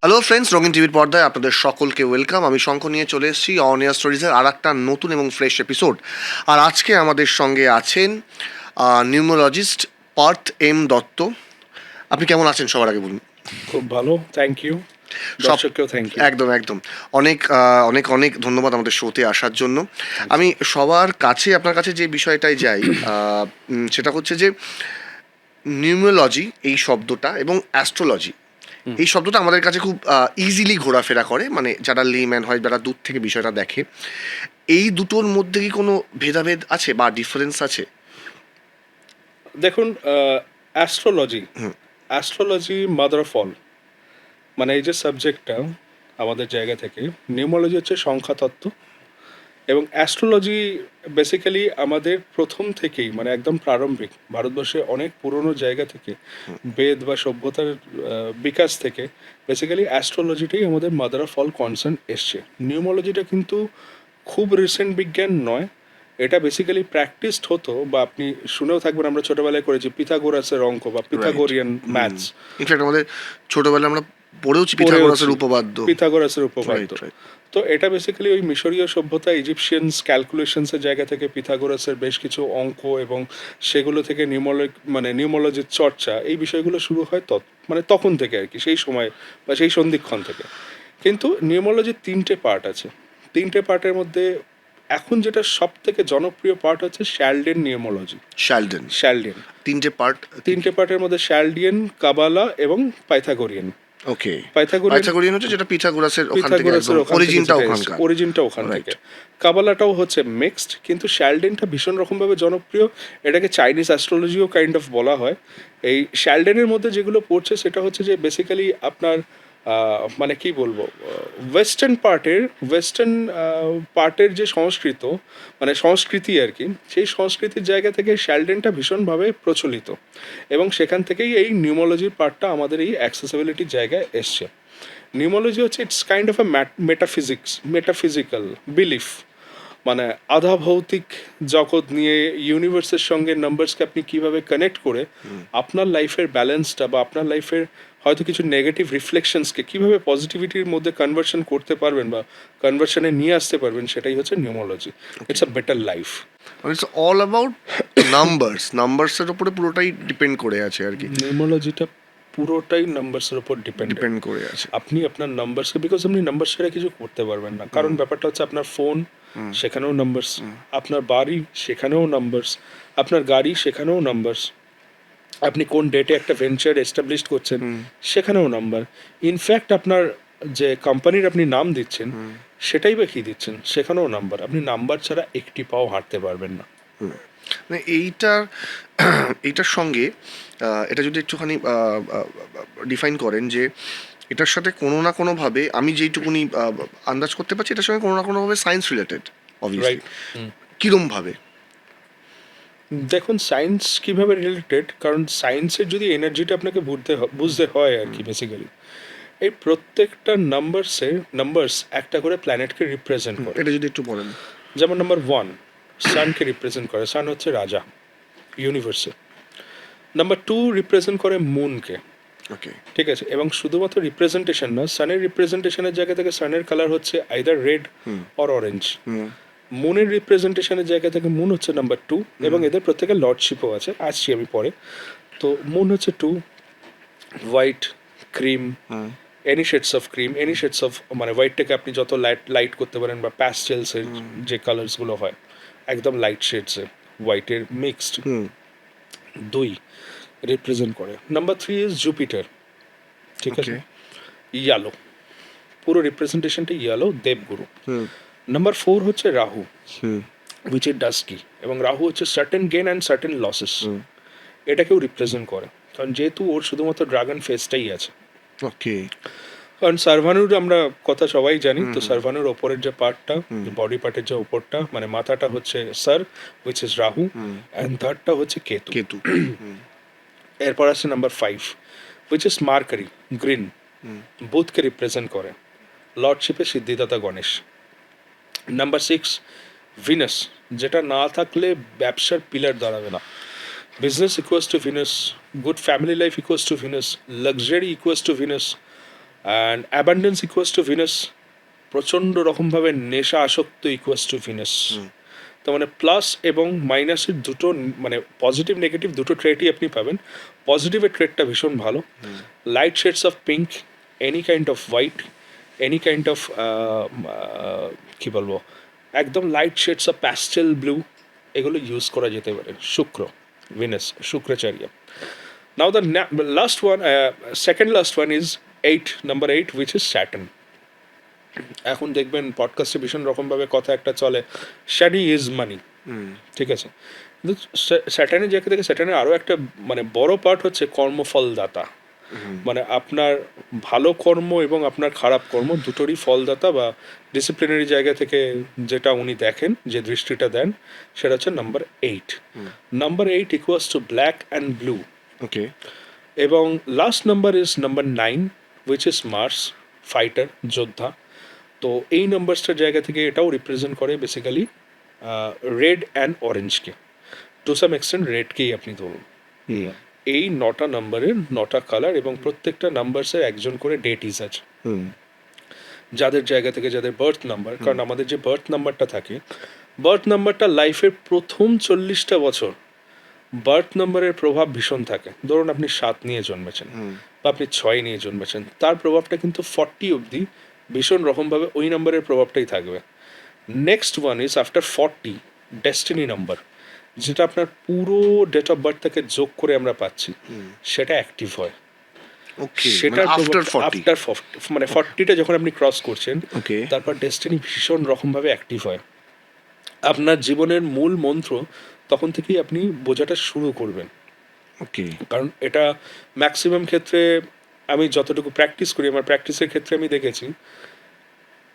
Hello friends, রঙিন টিভির পর্দায় আপনাদের সকলকে ওয়েলকাম। আমি শঙ্খ নিয়ে চলে এসেছি অন এয়ার স্টোরিজের আর একটা নতুন এবং ফ্রেশ এপিসোড। আর আজকে আমাদের সঙ্গে আছেন নিউমোলজিস্ট পার্থ এম দত্ত। আপনি কেমন আছেন সবার আগে বলুন? খুব ভালো, থ্যাংক ইউ। সব দর্শককেও থ্যাংক ইউ। একদম একদম অনেক অনেক অনেক ধন্যবাদ আমাদের শোতে আসার জন্য। আমি সবার কাছে আপনার কাছে যে বিষয়টাই যাই সেটা হচ্ছে যে নিউমোলজি এই শব্দটা এবং অ্যাস্ট্রোলজি এই শব্দটা আমাদের কাছে খুব ইজিলি ঘোরাফেরা করে, মানে যারা লেম্যান হয়, যারা দূর থেকে বিষয়টা দেখে। এই দুটোর মধ্যে কি কোনো ভেদাভেদ আছে বা ডিফারেন্স আছে? দেখুন, অ্যাস্ট্রোলজি মাদার অফ অল, মানে এই যে সাবজেক্টটা আমাদের জায়গা থেকে, নিউমোলজি হচ্ছে সংখ্যাতত্ত্ব এবং অ্যাস্ট্রোলজি বেসিক্যালি আমাদের প্রথম থেকেই, মানে একদম প্রারম্ভিক ভারতবর্ষে অনেক পুরনো জায়গা থেকে, বেদ বা সভ্যতার বিকাশ থেকে বেসিক্যালি অ্যাস্ট্রোলজিটাই আমাদের মাদার অফ অল কনসার্ন এসছে। নিউমোলজিটা কিন্তু খুব রিসেন্ট বিজ্ঞান নয়, এটা বেসিক্যালি প্র্যাকটিসড হতো, বা আপনি শুনেও থাকবেন, আমরা ছোটবেলায় করেছি পিথাগোরাসের অঙ্ক বা পিথাগোরিয়ান ম্যাথস। ইনফ্যাক্ট আমাদের ছোটবেলায় আমরা পড়েওছি পিথাগোরাসের উপপাদ্য। পিথাগোরাসের উপপাদ্য। Right, right. তো এটা বেসিক্যালি ওই মিশরীয় সভ্যতা, ইজিপশিয়ানস ক্যালকুলেশনসের জায়গা থেকে পিথাগোরাসের বেশ কিছু অঙ্ক এবং সেগুলো থেকে নিউমোলজির চর্চা, এই বিষয়গুলো শুরু হয় মানে তখন থেকে আর কি, সেই সময় বা সেই সন্ধিক্ষণ থেকে। কিন্তু নিউমোলজির তিনটে পার্ট আছে। তিনটে পার্টের মধ্যে এখন যেটা সব থেকে জনপ্রিয় পার্ট হচ্ছে শ্যালডেন নিউমোলজি। শ্যালডেন তিনটে পার্টের মধ্যে শ্যালডিয়ান, কাবালা এবং পাইথাগোরিয়ান। ওকে। পাইথাগোরিয়ান পাইথাগোরিয়ান হচ্ছে যেটা পিথাগোরাসের ওখান থেকে একদম অরিজিনটা ওখান থেকে। কাবালাটাও হচ্ছে মিক্সড, কিন্তু শ্যালডেনটা ভীষণ রকমভাবে জনপ্রিয়। এটাকে চাইনিজ অ্যাস্ট্রোলজিও কাইন্ড অফ বলা হয়। এই শ্যালডেনের মধ্যে যেগুলো পড়ছে সেটা হচ্ছে যে বেসিক্যালি আপনার মানে কি বলবো, ওয়েস্টার্ন পার্টের যে মানে সংস্কৃতি আর কি, সেই সংস্কৃতির জায়গা থেকে শ্যালডেনটা ভীষণভাবে প্রচলিত এবং সেখান থেকেই এই নিউমোলজির পার্টটা আমাদের এই অ্যাক্সেসিবিলিটির জায়গায় এসছে। নিউমোলজি হচ্ছে it's kind of a metaphysical belief, মানে আধা ভৌতিক জগৎ নিয়ে ইউনিভার্সের সঙ্গে নাম্বারসকে আপনি কিভাবে কানেক্ট করে আপনার লাইফের ব্যালেন্সটা বা আপনার লাইফের হয়তো কিছু নেগেটিভ রিফ্লেকশনসকে কিভাবে পজিটিভিটির মধ্যে কনভার্সন করতে পারবেন বা কনভার্সনে নিয়ে আসতে পারবেন, সেটাই হচ্ছে numerology. It's a better life. It's all about নাম্বারসের উপরে পুরোটাই ডিপেন্ড করে আছে আর কি। নিউমোলজিটা পুরোটাই নাম্বারসের উপর ডিপেন্ড করে আছে। আপনি আপনার নাম্বারসকে, বিকজ আপনি নাম্বার ছাড়া কিছু করতে পারবেন না। কারণ ব্যাপারটা হচ্ছে আপনার ফোন, সেখানেও নাম্বারস, আপনার বাড়ি সেখানেও নাম্বারস, আপনার গাড়ি সেখানেও নাম্বারস, আপনি কোন ডেটে একটা ভেঞ্চার এস্টাবলিশ করছেন সেখানেও নাম্বার, ইনফ্যাক্ট আপনার যে কোম্পানির আপনি নাম দিচ্ছেন সেটাই বা কি দিচ্ছেন, সেখানেও নাম্বার। আপনি নাম্বার ছাড়া একটি পাও হাঁটতে পারবেন না। মানে এইটার সঙ্গে এটা যদি একটুখানি ডিফাইন করেন যে এটার সাথে কোনো না কোনোভাবে, আমি যেইটুকুনি আন্দাজ করতে পারছি, এটার সঙ্গে কোনো না কোনোভাবে সায়েন্স রিলেটেড, অবভিয়াসলি। কীরমভাবে? দেখুন, সায়েন্স কিভাবে রিলেটেড, কারণ সায়েন্সের যদি এনার্জিটা আপনাকে বুঝতে হয় আর কি, বেসিক্যালি এই প্রত্যেকটা নাম্বারস একটা করে প্ল্যানেটকে রিপ্রেজেন্ট করে। এটা যদি একটু বলেন। যেমন নাম্বার 1 সানকে রিপ্রেজেন্ট করে, সান হচ্ছে রাজা ইউনিভার্সে। নাম্বার 2 রিপ্রেজেন্ট করে মুনকে। ওকে, ঠিক আছে, এবং শুধুমাত্র রিপ্রেজেন্টেশন না, সানের রিপ্রেজেন্টেশনের জায়গা থেকে সানের কালার হচ্ছে আইদার রেড অর অরেঞ্জ। মুনের রিপ্রেজেন্টেশনের জায়গা থেকে মুন হচ্ছে নাম্বার 2, এবং এদের প্রত্যেকের লর্ডশিপও আছে, আসছি আমি পরে। তো মুন হচ্ছে 2, white, cream, any shades of, মানে হোয়াইটটাকে আপনি যত লাইট করতে পারেন, বা প্যাস্টেলসের যে কালার্সগুলো হয় একদম লাইট শেডসে, হোয়াইটের মিক্সড। 2 রিপ্রেজেন্ট করে। নাম্বার 3 ইজ জুপিটার, ঠিক আছে, ইয়ালো, পুরো রিপ্রেজেন্টেশনটা ইয়ালো, দেবগুরু। নাম্বার 4 হচ্ছে রাহু, উইচ ইজ ডাস্কি, এবং রাহু হচ্ছে certain gain and certain losses, এটাকেও রিপ্রেজেন্ট করে, কারণ যেহেতু ওর শুধুমাত্র ড্রাগন ফেসটাই আছে। ওকে। কারণ সার্ভানুর আমরা কথা সবাই জানি, তো সার্ভানুর ওপরের যে পার্টটা, বডি পার্টের যে ওপরটা, মানে মাথাটা হচ্ছে সার, উইচ ইজ রাহু, অ্যান্ড থার্ডটা হচ্ছে কেতু। এরপর আসছে number 5, which is mercury, green, বুধকে রিপ্রেজেন্ট করে, লর্ডশিপে সিদ্ধিদাতা গণেশ। নাম্বার 6 ভিনাস, যেটা না থাকলে ব্যবসার পিলার দাঁড়াবে না। Business equals to Venus, good family life equals to Venus, luxury equals to Venus, and abundance equals to Venus, প্রচণ্ড রকমভাবে নেশা আসক্ত ইকুয়াস টু ভিনাস। তো মানে প্লাস এবং মাইনাসের দুটো মানে পজিটিভ নেগেটিভ দুটো ট্রেটই আপনি পাবেন। পজিটিভের ট্রেটটা ভীষণ ভালো, light shades of pink, any kind of white, any kind of কী বলবো, একদম light shades of pastel blue, এগুলো ইউজ করা যেতে পারে। Shukra, Venus, Shukracharya. Now the last one, second last one is 8, number 8, which is Saturn. এখন দেখবেন পডকাস্টে ভীষণ রকমভাবে কথা একটা চলে, শ্যাডি ইজ মানি, ঠিক আছে, কিন্তু স্যাটার্নের জায়গা থেকে স্যাটার্নের আরও একটা মানে বড় পার্ট হচ্ছে কর্মফলদাতা। মানে আপনার ভালো কর্ম এবং আপনার খারাপ কর্ম দুটোরই ফলদাতা বা ডিসিপ্লিনারি জায়গা থেকে যেটা উনি দেখেন, যে দৃষ্টিটা দেন, সেটা হচ্ছে number 8। Number 8 equals to black and blue. Okay. এবং last number is number 9, which is Mars, fighter, যোদ্ধা। তো এই নাম্বারসটার জায়গা থেকে এটাও রিপ্রেজেন্ট করে বেসিক্যালি রেড অ্যান্ড অরেঞ্জকে, টু সাম এক্সটেন্ট রেডকেই আপনি ধরুন। এই 9টা নাম্বারের 9টা কালার এবং প্রত্যেকটা নাম্বারসের একজন করে ডেটিস আছে, যাদের জায়গা থেকে যাদের বার্থ নাম্বার। কারণ আমাদের যে বার্থ নাম্বারটা থাকে, বার্থ নাম্বারটা লাইফের প্রথম 40টা বছর বার্থ নাম্বারের প্রভাব ভীষণ থাকে। ধরুন আপনি 7 নিয়ে জন্মেছেন বা আপনি 6 নিয়ে জন্মেছেন, তার প্রভাবটা কিন্তু 40 অবধি ভীষণ রকমভাবে ওই নাম্বারের প্রভাবটাই থাকবে। Next one is after 40, destiny number, যেটা আপনার পুরো ডেট অফ বার্থ থেকে যোগ করে আমরা পাচ্ছি, সেটা অ্যাক্টিভ হয়। ওকে, সেটা আফটার 40। আফটার 40 মানে 40টা যখন আপনি ক্রস করছেন, ওকে। তারপর ডেস্টিনি ভীষণ রকমভাবে অ্যাক্টিভ হয়। আপনার জীবনের মূল মন্ত্র তখন থেকেই আপনি বোঝাটা শুরু করবেন। ওকে। কারণ এটা ম্যাক্সিমাম ক্ষেত্রে আমি যতটুকু প্র্যাকটিস করি, আমার প্র্যাকটিসের ক্ষেত্রে আমি দেখেছি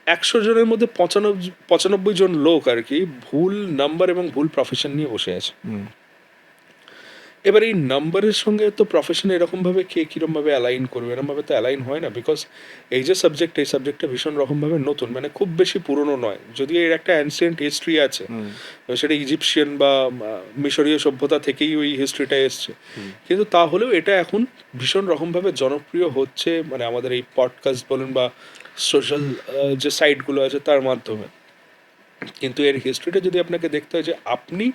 100 জনের মধ্যে 95 জন লোক আর কি ভুল নাম্বার এবং ভুল প্রফেশন নিয়ে বসে আছে। এবার এই নাম্বারের সঙ্গে তো প্রফেশন এরকমভাবে কে কীরকমভাবে অ্যালাইন করবে, এরকমভাবে তো অ্যালাইন হয় না, বিকজ এই যে সাবজেক্ট, এই সাবজেক্টটা ভীষণ রকমভাবে নতুন, মানে খুব বেশি পুরনো নয়, যদিও এর একটা অ্যানসিয়েন্ট হিস্ট্রি আছে, সেটা ইজিপশিয়ান বা মিশরীয় সভ্যতা থেকেই ওই হিস্ট্রিটা এসছে, কিন্তু তাহলেও এটা এখন ভীষণ রকমভাবে জনপ্রিয় হচ্ছে, মানে আমাদের এই পডকাস্ট বলুন বা সোশ্যাল যে সাইটগুলো আছে তার মাধ্যমে। কিন্তু এর হিস্ট্রিটা যদি আপনাকে দেখতে হয় যে আপনি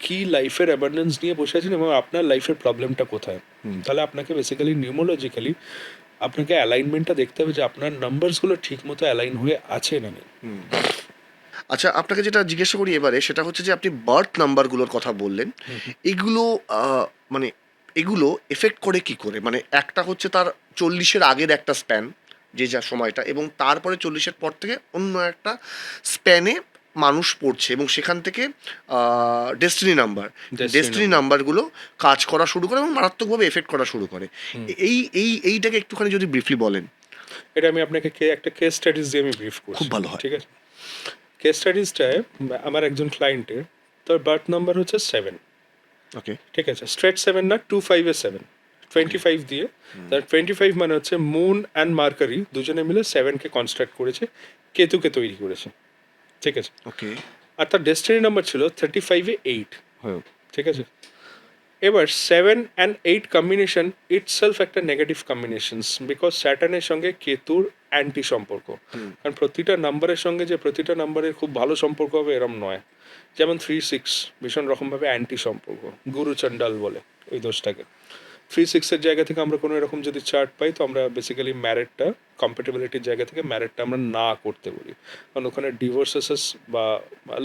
কি লাইফের অ্যাবান্ডেন্স নিয়ে বসে আছেন এবং আপনার লাইফের প্রবলেমটা কোথায়, তাহলে আপনাকে বেসিক্যালি নিউমোলজিক্যালি আপনাকে অ্যালাইনমেন্টটা দেখতে হবে যে আপনার নাম্বারসগুলো ঠিক মতো অ্যালাইন হয়ে আছে না নেই। আচ্ছা, আপনাকে যেটা জিজ্ঞাসা করি এবারে, সেটা হচ্ছে যে আপনি বার্থ নাম্বারগুলোর কথা বললেন, এগুলো মানে এগুলো এফেক্ট করে কি করে? মানে একটা হচ্ছে তার 40-এর আগের একটা স্প্যান, যে যা সময়টা, এবং তারপরে 40-এর পর থেকে অন্য একটা স্প্যানে মানুষ পড়ছে, এবং সেখান থেকে ডেস্টিনি নাম্বারগুলো কাজ করা শুরু করে এবং মারাত্মকভাবে এফেক্ট করা শুরু করে। এইটাকে একটুখানি যদি ব্রিফলি বলেন। এটা আমি আপনাকে একটা কেস স্টাডিজ দিয়ে আমি ব্রিফ করছি, খুব ভালো হয়। ঠিক আছে? কেস স্টাডিজটায় আমার একজন ক্লায়েন্টের, তার বার্থ নাম্বার হচ্ছে 7, ওকে। ঠিক আছে, স্ট্রেট 7 না, 25-7, 25 দিয়ে, তার 25 মানে হচ্ছে মুন অ্যান্ড মার্কারি দুজনে মিলে 7কে কনস্ট্রাক্ট করেছে, কেতুকে তৈরি করেছে, ঠিক আছে। ওকে। আর তার ডেস্টিনি নাম্বার ছিল 35-8, ঠিক আছে। এবার 7 অ্যান্ড 8 কম্বিনেশন ইটসেলফ একটা নেগেটিভ কম্বিনেশনস, বিকজ স্যাটার্নের সঙ্গে কেতুর অ্যান্টি সম্পর্ক। কারণ প্রতিটা নাম্বারের সঙ্গে যে প্রতিটা নাম্বারের খুব ভালো সম্পর্ক হবে এরম নয়। যেমন 3-6 ভীষণ রকমভাবে অ্যান্টি সম্পর্ক, গুরু চণ্ডাল বলে ওই দোষটাকে। 3-6-এর জায়গা থেকে আমরা কোনো এরকম যদি চার্ট পাই, তো আমরা বেসিক্যালি ম্যারেটটা, কম্প্যাটেবিলিটির জায়গা থেকে ম্যারেটটা আমরা না করতে বলি, কারণ ওখানে ডিভোর্সেস বা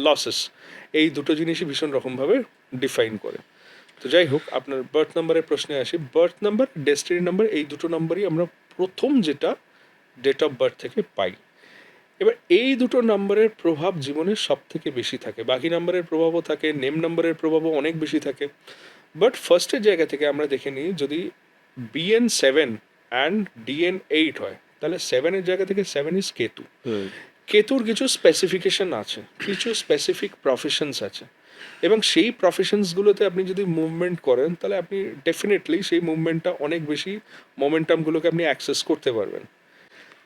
লসেস এই দুটো জিনিসই ভীষণ রকমভাবে ডিফাইন করে। তো যাই হোক, আপনার বার্থ নাম্বারের প্রশ্নে আসি। বার্থ নাম্বার, ডেস্টিনি নাম্বার, এই দুটো নাম্বারই আমরা প্রথম যেটা ডেট অফ বার্থ থেকে পাই। এবার এই দুটো নাম্বারের প্রভাব জীবনের সব থেকে বেশি থাকে, বাকি নাম্বারের প্রভাবও থাকে, নেম নাম্বারের প্রভাবও অনেক বেশি থাকে, বাট ফার্স্টের জায়গা থেকে আমরা দেখে নিই, যদি BN7 অ্যান্ড DN8 হয়, তাহলে 7-এর জায়গা থেকে 7 ইজ কেতু। কেতুর কিছু স্পেসিফিকেশন আছে, কিছু স্পেসিফিক প্রফেশনস আছে, এবং সেই প্রফেশনসগুলোতে আপনি যদি মুভমেন্ট করেন, তাহলে আপনি ডেফিনেটলি সেই মুভমেন্টটা অনেক বেশি মোমেন্টামগুলোকে আপনি অ্যাক্সেস করতে পারবেন।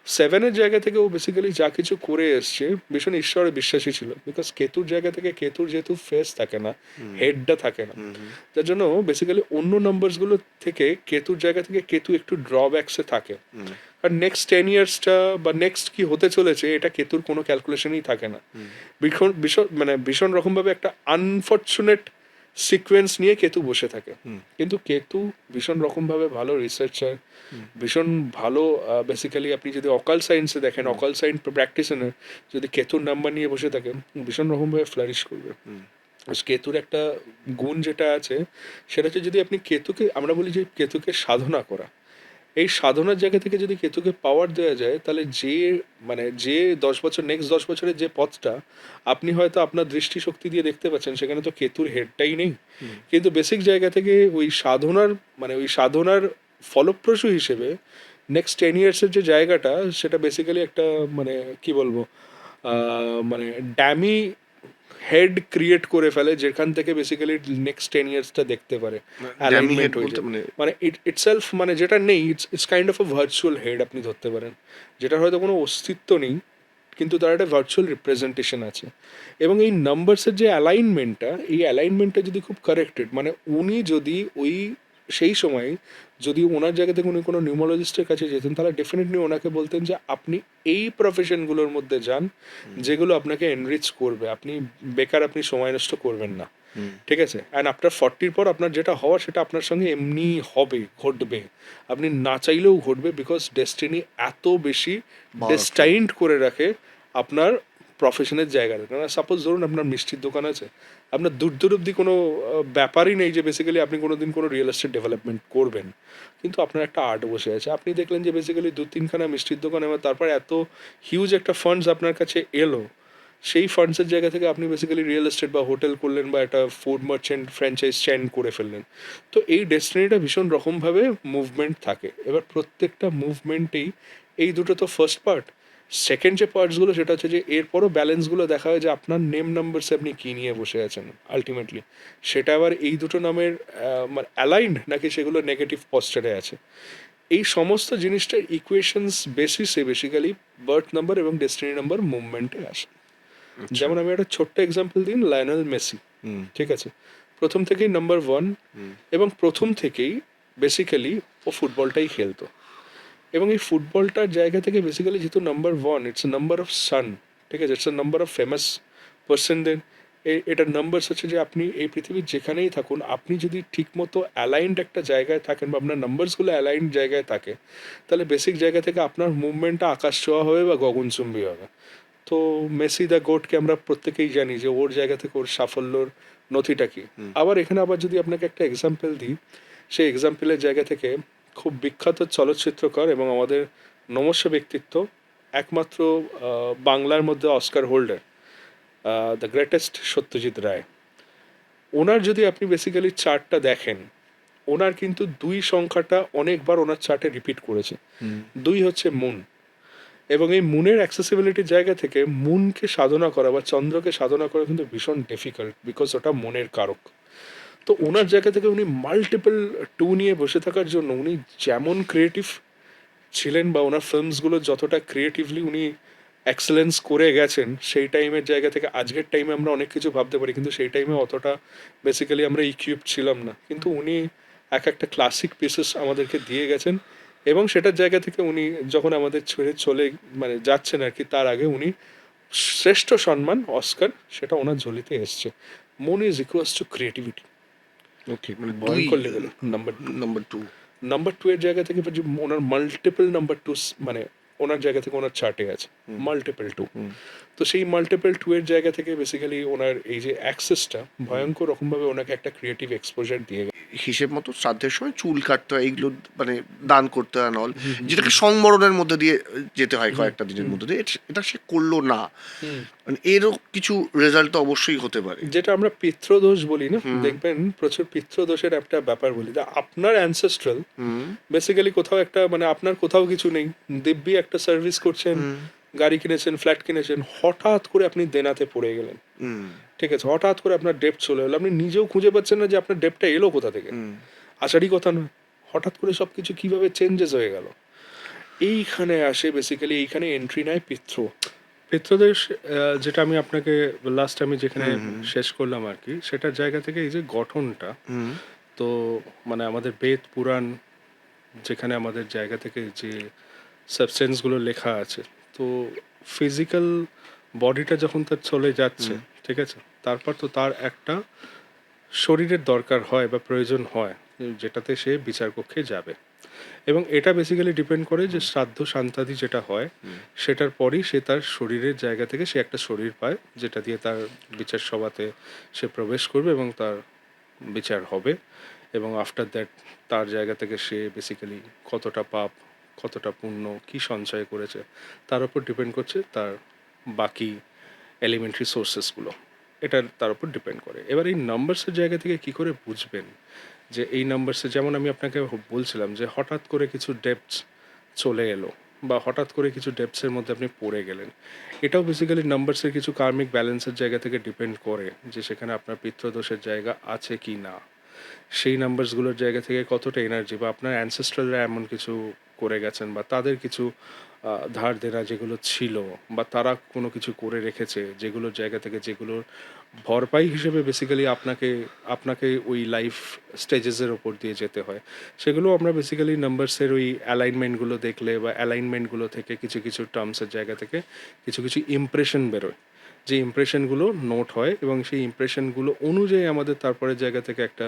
সেভেনের জায়গা থেকে ও বেসিক্যালি যা কিছু করে এসছে ভীষণ ঈশ্বরে বিশ্বাসী ছিল, বিকজ কেতুর জায়গা থেকে কেতুর যেহেতু ফেস থাকে না, হেডটা থাকে না, যার জন্য বেসিক্যালি অন্য নাম্বারসগুলো থেকে কেতুর জায়গা থেকে কেতু একটু ড্রব্যাকসে থাকে। আর নেক্সট 10 ইয়ার্সটা বা নেক্সট কি হতে চলেছে এটা কেতুর কোনো ক্যালকুলেশনই থাকে না। ভীষণ ভীষণ মানে ভীষণ রকমভাবে একটা আনফর্চুনেট সিকোয়েন্স নিয়ে কেতু বসে থাকে। কিন্তু কেতু ভীষণ রকমভাবে ভালো রিসার্চার, ভীষণ ভালো বেসিক্যালি আপনি যদি অকাল সায়েন্সে দেখেন, অকাল সায়েন্স প্র্যাকটিশনার যদি কেতুর নাম্বার নিয়ে বসে থাকেন ভীষণ রকমভাবে ফ্লারিশ করবে। কেতুর একটা গুণ যেটা আছে সেটা হচ্ছে যদি আপনি কেতুকে, আমরা বলি যে কেতুকে সাধনা করা, এই সাধনার জায়গা থেকে যদি কেতুকে পাওয়ার দেওয়া যায় তাহলে যে 10 বছর নেক্সট 10 বছরের যে পথটা আপনি হয়তো আপনার দৃষ্টিশক্তি দিয়ে দেখতে পাচ্ছেন সেখানে তো কেতুর হেডটাই নেই, কিন্তু বেসিক জায়গা থেকে ওই সাধনার ফলপ্রসূ হিসেবে নেক্সট 10 ইয়ার্সের যে জায়গাটা সেটা বেসিক্যালি একটা মানে কি বলবো মানে ড্যামি হেড ক্রিয়েট করে ফেলে, যেখান থেকে বেসিক্যালি নেক্সট 10 ইয়ার্সটা দেখতে পারে অ্যালাইনমেন্ট হয়ে যায়। মানে ইটসেলফ মানে যেটা নেই, it's kind of a virtual head আপনি ধরতে পারেন, যেটার হয়তো কোনো অস্তিত্ব নেই কিন্তু তার একটা ভার্চুয়াল রিপ্রেজেন্টেশন আছে। এবং এই নাম্বারসের যে অ্যালাইনমেন্টটা যদি খুব কারেক্টেড, মানে উনি যদি সেই সময় যদি ওনার জায়গা থেকে উনি কোনো নিউমোলজিস্টের কাছে যেতেন তাহলে ডেফিনেটলি ওনাকে বলতেন যে আপনি এই প্রফেশনগুলোর মধ্যে যান যেগুলো আপনাকে এনরিচ করবে, আপনি সময় নষ্ট করবেন না, ঠিক আছে? অ্যান্ড আফটার 40-র পর আপনার যেটা হওয়ার সেটা আপনার সঙ্গে এমনি হবে, ঘটবে, আপনি না চাইলেও ঘটবে, বিকজ ডেস্টিনি এত বেশি ডেস্টাইন্ড করে রাখে আপনার প্রফেশনের জায়গাটা। কারণ সাপোজ ধরুন আপনার মিষ্টির দোকান আছে, আপনার দূর অব্দি কোনো ব্যাপারই নেই যে বেসিক্যালি আপনি কোনো দিন কোনো রিয়েল এস্টেট ডেভেলপমেন্ট করবেন, কিন্তু আপনার একটা আর্ট বসে আছে, আপনি দেখলেন যে বেসিক্যালি 2-3খানা মিষ্টির দোকান এবং তারপর এত হিউজ একটা ফান্ডস আপনার কাছে এলো, সেই ফান্ডসের জায়গা থেকে আপনি বেসিক্যালি রিয়েল এস্টেট বা হোটেল করলেন বা একটা ফুড মার্চেন্ট ফ্র্যাঞ্চাইজ চেইন করে ফেললেন। তো এই ডেস্টিনিটা ভীষণ রকমভাবে মুভমেন্ট থাকে। এবার প্রত্যেকটা মুভমেন্টেই এই দুটো তো ফার্স্ট পার্ট, সেকেন্ড যে পার্টসগুলো সেটা হচ্ছে যে এরপরও ব্যালেন্সগুলো দেখা হয় যে আপনার নেম নাম্বারসে আপনি কী নিয়ে বসে আছেন আলটিমেটলি, সেটা আবার এই দুটো নামের মানে অ্যালাইন্ড নাকি সেগুলো নেগেটিভ পশ্চারে আছে। এই সমস্ত জিনিসটার ইকুয়েশনস বেসিসে বেসিক্যালি বার্থ নাম্বার এবং ডেস্টিনি নাম্বার মুভমেন্টে আসে। যেমন আমি একটা ছোট্ট এক্সাম্পল দিন, লায়নেল মেসি, ঠিক আছে, প্রথম থেকেই নাম্বার 1 এবং প্রথম থেকেই বেসিক্যালি ও ফুটবলটাই খেলতো, এবং এই ফুটবলটার জায়গা থেকে বেসিক্যালি যেহেতু number 1 it's a number of sun, ঠিক আছে, it's a number of famous পার্সনদের, এটার নাম্বারস হচ্ছে যে আপনি এই পৃথিবীর যেখানেই থাকুন আপনি যদি ঠিকমতো অ্যালাইন্ড একটা জায়গায় থাকেন বা আপনার নাম্বারসগুলো অ্যালাইন্ড জায়গায় থাকে তাহলে বেসিক জায়গা থেকে আপনার মুভমেন্টটা আকাশ ছোঁয়া হবে বা গগনচুম্বী হবে। তো মেসি দ্য গোটকে আমরা প্রত্যেকেই জানি যে ওর জায়গা থেকে ওর সাফল্যর নথিটা কি। আবার এখানে যদি আপনাকে একটা এক্সাম্পল দিই, সেই এক্সাম্পলের জায়গা থেকে খুব বিখ্যাত চলচ্চিত্রকার এবং আমাদের নমস্য ব্যক্তিত্ব, একমাত্র বাংলার মধ্যে Oscar holder, the greatest Satyajit Ray, ওনার যদি আপনি বেসিক্যালি চার্টটা দেখেন, ওনার কিন্তু 2 সংখ্যাটা অনেকবার ওনার চার্টে রিপিট করেছে। 2 হচ্ছে মুন, এবং এই মুনের অ্যাক্সেসিবিলিটির জায়গা থেকে মুনকে সাধনা করা বা চন্দ্রকে সাধনা করা কিন্তু ভীষণ ডিফিকাল্ট, বিকজ ওটা মনের কারক। তো ওনার জায়গা থেকে উনি মাল্টিপল 2 নিয়ে বসে থাকার জন্য উনি যেমন ক্রিয়েটিভ ছিলেন বা ওনার ফিল্মসগুলো যতটা ক্রিয়েটিভলি উনি এক্সেলেন্স করে গেছেন, সেই টাইমের জায়গা থেকে আজকের টাইমে আমরা অনেক কিছু ভাবতে পারি, কিন্তু সেই টাইমে অতটা বেসিক্যালি আমরা ইকুইপড ছিলাম না, কিন্তু উনি একটা ক্লাসিক পিসেস আমাদেরকে দিয়ে গেছেন। এবং সেটার জায়গা থেকে উনি যখন আমাদের ছেড়ে চলে যাচ্ছেন আর কি, তার আগে উনি শ্রেষ্ঠ সম্মান অস্কার সেটা ওনার ঝুলিতে এসছে। মন ইজ ইকুয়ালস টু ক্রিয়েটিভিটি। ওকে, মানে ভয়ঙ্কর লেভেল নাম্বার 2 এর জায়গা থেকে ওনার মাল্টিপল নাম্বার 2 মানে ওনার জায়গা থেকে ওনার চার্টে আছে মাল্টিপল 2। তো সেই মাল্টিপল 2 এর জায়গা থেকে বেসিক্যালি ওনার এই যে অ্যাক্সেসটা ভয়ঙ্কর রকমভাবে ওনাকে একটা ক্রিয়েটিভ এক্সপোজার দিয়ে গেছে। হিসেব মতো শ্রাদ্ধের সময় চুল কাটতে হয়, এইগুলো মানে দান করতে হয় নল, যেটাকে সংবরণের মধ্যে দিয়ে যেতে হয় কয়েকটা দিনের মধ্যে দিয়ে, এটা সে করলো না, মানে এরও কিছু রেজাল্ট তো অবশ্যই হতে পারে, যেটা আমরা পিতৃদোষ বলি না, দেখবেন প্রচুর পিতৃদোষের একটা ব্যাপার বলি, আপনার অ্যানসেস্ট্রাল বেসিক্যালি কোথাও একটা মানে আপনার কোথাও কিছু নেই, দিব্যি একটা সার্ভিস করছেন, গাড়ি কিনেছেন, ফ্ল্যাট কিনেছেন, হঠাৎ করে আপনি দেনাতে পড়ে গেলেন, ঠিক আছে, হঠাৎ করে আপনার ডেপ্ট চলে এলো, আপনি নিজেও খুঁজে পাচ্ছেন না যে আপনার ডেপ্টটা এলো কোথা থেকে, আসারই কথা নয়, হঠাৎ করে সব কিছু কীভাবে চেঞ্জেস হয়ে গেল। এইখানে আসে বেসিক্যালি, এইখানে এন্ট্রি নেয় পিত্র। পিত্রদের যেটা আমি আপনাকে লাস্ট আমি যেখানে শেষ করলাম আর কি, সেটার জায়গা থেকে এই যে গঠনটা, তো মানে আমাদের বেদ পুরাণ যেখানে আমাদের জায়গা থেকে যে সাবস্টেন্সগুলো লেখা আছে, তো ফিজিক্যাল বডিটা যখন তার চলে যাচ্ছে, ঠিক আছে, তারপর তো তার একটা শরীরের দরকার হয় বা প্রয়োজন হয় যেটাতে সে বিচার কক্ষে যাবে। এবং এটা বেসিক্যালি ডিপেন্ড করে যে শ্রাদ্ধ শান্তাদি যেটা হয় সেটার পরই সে তার শরীরের জায়গা থেকে সে একটা শরীর পায়, যেটা দিয়ে তার বিচার সভাতে সে প্রবেশ করবে এবং তার বিচার হবে। এবং আফটার দ্যাট তার জায়গা থেকে সে বেসিক্যালি কতটা পাপ, কতটা পুণ্য, কী সঞ্চয় করেছে, তার উপর ডিপেন্ড করছে তার বাকি এলিমেন্টারি সোর্সেসগুলো, এটার তার উপর ডিপেন্ড করে। এবার এই নাম্বারসের জায়গা থেকে কী করে বুঝবেন যে এই নাম্বারসে, যেমন আমি আপনাকে বলছিলাম যে হঠাৎ করে কিছু ডেপথস চলে এলো বা হঠাৎ করে কিছু ডেপথসের মধ্যে আপনি পড়ে গেলেন, এটাও বেসিক্যালি নাম্বারসের কিছু কার্মিক ব্যালেন্সের জায়গা থেকে ডিপেন্ড করে যে সেখানে আপনার পিতৃদোষের জায়গা আছে কি না, সেই নাম্বারসগুলোর জায়গা থেকে কতটা এনার্জি বা আপনার অ্যানসেস্ট্রালরা এমন কিছু করে গেছেন বা তাদের কিছু ধার দেনা যেগুলো ছিল বা তারা কোনো কিছু করে রেখেছে যেগুলোর জায়গা থেকে, যেগুলোর ভরপাই হিসেবে বেসিক্যালি আপনাকে আপনাকে ওই লাইফ স্টেজেসের ওপর দিয়ে যেতে হয়, সেগুলো আমরা বেসিক্যালি নাম্বারসের ওই অ্যালাইনমেন্টগুলো দেখলে বা অ্যালাইনমেন্টগুলো থেকে কিছু কিছু টার্মসের জায়গা থেকে কিছু কিছু ইমপ্রেশন বেরোয়, যে ইমপ্রেশনগুলো নোট হয় এবং সেই ইমপ্রেশনগুলো অনুযায়ী আমাদের তারপরের জায়গা থেকে একটা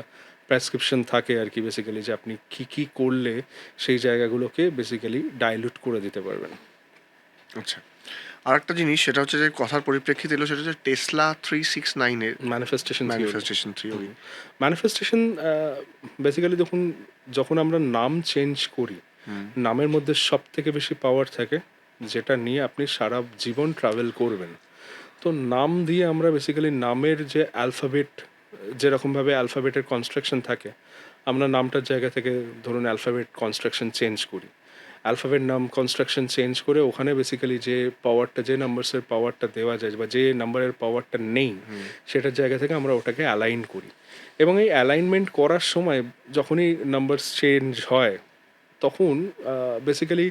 প্রেসক্রিপশন থাকে আর কি, বেসিক্যালি যে আপনি কী কী করলে সেই জায়গাগুলোকে বেসিক্যালি ডাইলুট করে দিতে পারবেন। আচ্ছা, আর একটা জিনিস সেটা হচ্ছে যে কথার পরিপ্রেক্ষিতে এলো, সেটা হচ্ছে টেসলা 369-এর manifestation manifestation theory. Manifestation basically যখন যখন আমরা নাম চেঞ্জ করি, নামের মধ্যে সব থেকে বেশি পাওয়ার থাকে, যেটা নিয়ে আপনি সারা জীবন ট্রাভেল করবেন। তো নাম দিয়ে আমরা বেসিক্যালি নামের যে অ্যালফাবেট, যেরকমভাবে অ্যালফাবেটের কনস্ট্রাকশন থাকে, আমরা নামটার জায়গা থেকে ধরুন অ্যালফাবেট কনস্ট্রাকশন চেঞ্জ করি, অ্যালফাবেট নাম কনস্ট্রাকশন চেঞ্জ করে ওখানে বেসিক্যালি যে পাওয়ারটা, যে নাম্বারসের পাওয়ারটা দেওয়া যায় বা যে নাম্বারের পাওয়ারটা নেই, সেটার জায়গা থেকে আমরা ওটাকে অ্যালাইন করি। এবং এই অ্যালাইনমেন্ট করার সময় যখনই নাম্বারস চেঞ্জ হয়, তখন বেসিক্যালি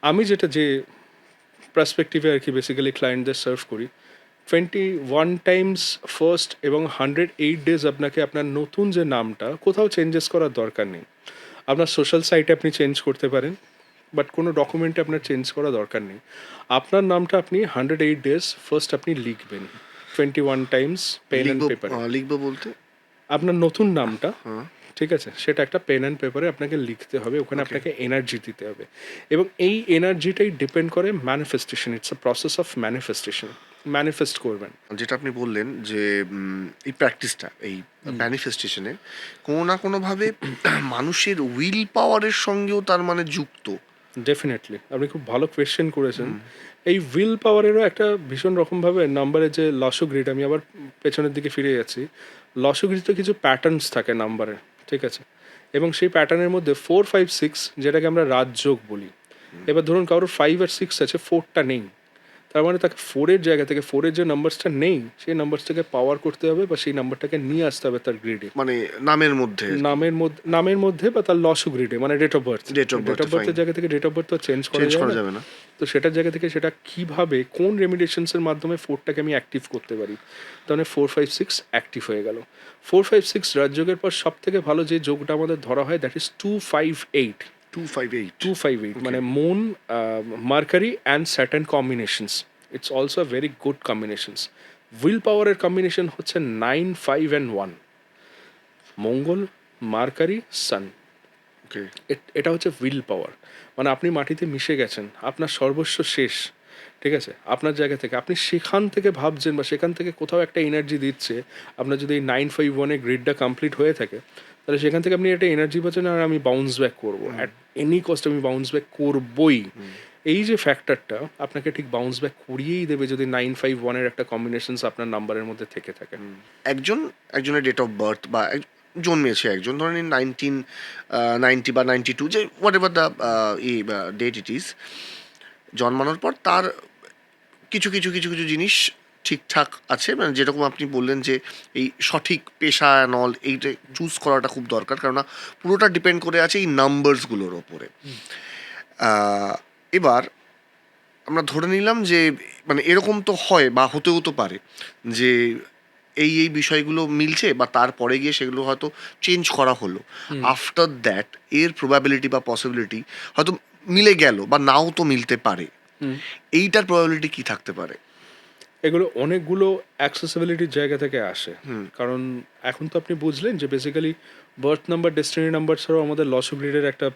আমি যেটা যে পার্সপেক্টিভে আর কি বেসিক্যালি ক্লায়েন্টদের সার্ভ করি, 21 টাইমস ফার্স্ট এবং 108 ডেজ আপনাকে আপনার নতুন যে নামটা কোথাও চেঞ্জেস করার দরকার নেই। আপনার সোশ্যাল সাইটে আপনি চেঞ্জ করতে পারেন, বাট কোনো ডকুমেন্টে আপনার চেঞ্জ করা দরকার নেই। আপনার নামটা আপনি 108 ডেজ ফার্স্ট আপনি লিখবেন 21 টাইমস পেন অ্যান্ড পেপারে। লিখবো বলতে আপনার নতুন নামটা, ঠিক আছে, সেটা একটা পেন অ্যান্ড পেপারে আপনাকে লিখতে হবে, ওখানে আপনাকে এনার্জি দিতে হবে। এবং এই এনার্জিটাই ডিপেন্ড করে manifestation, it's a process of manifestation, manifest করবেন। যেটা আপনি বললেন যে এই প্র্যাকটিসটা, এই ম্যানিফেস্টেশনের কোনো না কোনোভাবে মানুষের উইল পাওয়ারের সঙ্গেও তার মানে যুক্ত। ডেফিনেটলি, আপনি খুব ভালো কোয়েশ্চেন করেছেন। এই উইল পাওয়ারেরও একটা ভীষণ রকমভাবে নাম্বারের যে লসগ্রিড, আমি আবার পেছনের দিকে ফিরে যাচ্ছি, লসগ্রিডে কিছু প্যাটার্নস থাকে নাম্বারের, ঠিক আছে, এবং সেই প্যাটার্নের মধ্যে 4, 5, 6 যেটাকে আমরা রাজযোগ বলি। এবার ধরুন কারোর 5 আর 6 আছে, 4টা নেই, তার মানে তাকে 4-এর জায়গা থেকে, 4-এর যে নাম্বারসটা নেই সেই নাম্বারসটাকে পাওয়ার করতে হবে বা সেই নাম্বারটাকে নিয়ে আসতে হবে তার গ্রিডে, মানে নামের মধ্যে, নামের মধ্যে বা তার লস গ্রিডে, মানে date of birth. Date of বার্থের জায়গা থেকে ডেট অফ বার্থ তো চেঞ্জ করা যাবে না। তো সেটার জায়গা থেকে সেটা কিভাবে, কোন রেমিডিয়েশনসের মাধ্যমে 4টাকে আমি অ্যাক্টিভ করতে পারি, তাহলে 4, 5, 6 অ্যাক্টিভ হয়ে গেল। 4, 5, 6 রাজযোগের পর সব থেকে ভালো যে যোগটা আমাদের ধরা হয়, দ্যাট ইজ 258। 258 মানে moon, mercury and Saturn combinations, it's also a very good combinations. Will পাওয়ারের কম্বিনেশন হচ্ছে 9, 5 and 1, মঙ্গল, মার্কারি, সান। এটা হচ্ছে উইল পাওয়ার। মানে আপনি মাটিতে মিশে গেছেন, আপনার সর্বস্ব শেষ, ঠিক আছে, আপনার জায়গা থেকে আপনি সেখান থেকে ভাবছেন বা সেখান থেকে কোথাও একটা এনার্জি দিচ্ছে। আপনার যদি এই 951-এ গ্রিডটা কমপ্লিট হয়ে থাকে, তাহলে সেখান থেকে আপনি একটা এনার্জি পাচ্ছেন, আর আমি বাউন্স ব্যাক করবো, অ্যাট এনি কস্ট আমি বাউন্স ব্যাক করবই। এই যে ফ্যাক্টরটা আপনাকে ঠিক বাউন্স ব্যাক করিয়েই দেবে যদি 951-এর একটা কম্বিনেশনস আপনার নাম্বারের মধ্যে থেকে থাকে। একজনের ডেট অফ বার্থ বা জন্মেছে একজন, ধরেন 1990 বা 92, যে what ever the that it is, জন্মানোর পর তার কিছু কিছু কিছু কিছু জিনিস ঠিকঠাক আছে, মানে যেরকম আপনি বললেন যে এই সঠিক পেশা নল, এইটা চুজ করাটা খুব দরকার, কেননা পুরোটা ডিপেন্ড করে আছে এই নাম্বারসগুলোর ওপরে। এবার আমরা ধরে নিলাম যে মানে এরকম তো হয় বা হতেও তো পারে যে এই বিষয়গুলো মিলছে বা তারপরে গিয়ে সেগুলো হয়তো চেঞ্জ করা হলো, আফটার দ্যাট এর প্রবাবিলিটি বা পসিবিলিটি হয়তো মিলে গেল বা নাও তো মিলতে পারে, এইটার প্রবাবিলিটি কি থাকতে পারে? এগুলো অনেকগুলো অ্যাক্সেসিবিলিটির জায়গা থেকে আসে। কারণ এখন তো আপনি বুঝলেন যে basically birth number, destiny number ছাড়াও আমাদের লস গ্রিডের একটা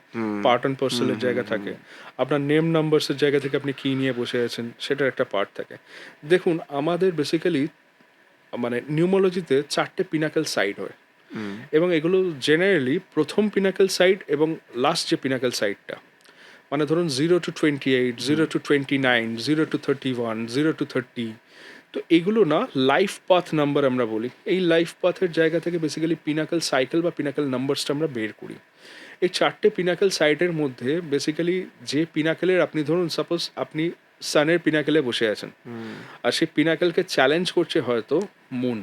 পার্ট অ্যান্ড পার্সেলের জায়গা থাকে। আপনার নেম নাম্বারসের জায়গা থেকে আপনি কী নিয়ে বসে আছেন সেটার একটা পার্ট থাকে। দেখুন আমাদের বেসিক্যালি মানে নিউমোলজিতে 4টে পিনাকেল সাইড হয়, এবং এগুলো জেনারেলি প্রথম পিনাকেল সাইড এবং লাস্ট যে পিনাকেল সাইডটা, মানে ধরুন 0 to 28, 0 to 29, 0 to 31, 0 to 30, তো এগুলো না লাইফ পাথ নাম্বার আমরা বলি। এই লাইফ পাথের জায়গা থেকে বেসিক্যালি পিনাকেল সাইকেল বা পিনাকেল নাম্বারসটা আমরা বের করি। এই 4টে পিনাকেল সাইটের মধ্যে বেসিক্যালি যে পিনাকেলের, আপনি ধরুন সাপোজ আপনি সানের পিনাকেলে বসে আছেন, আর সেই পিনাকেলকে চ্যালেঞ্জ করছে হয়তো মুন।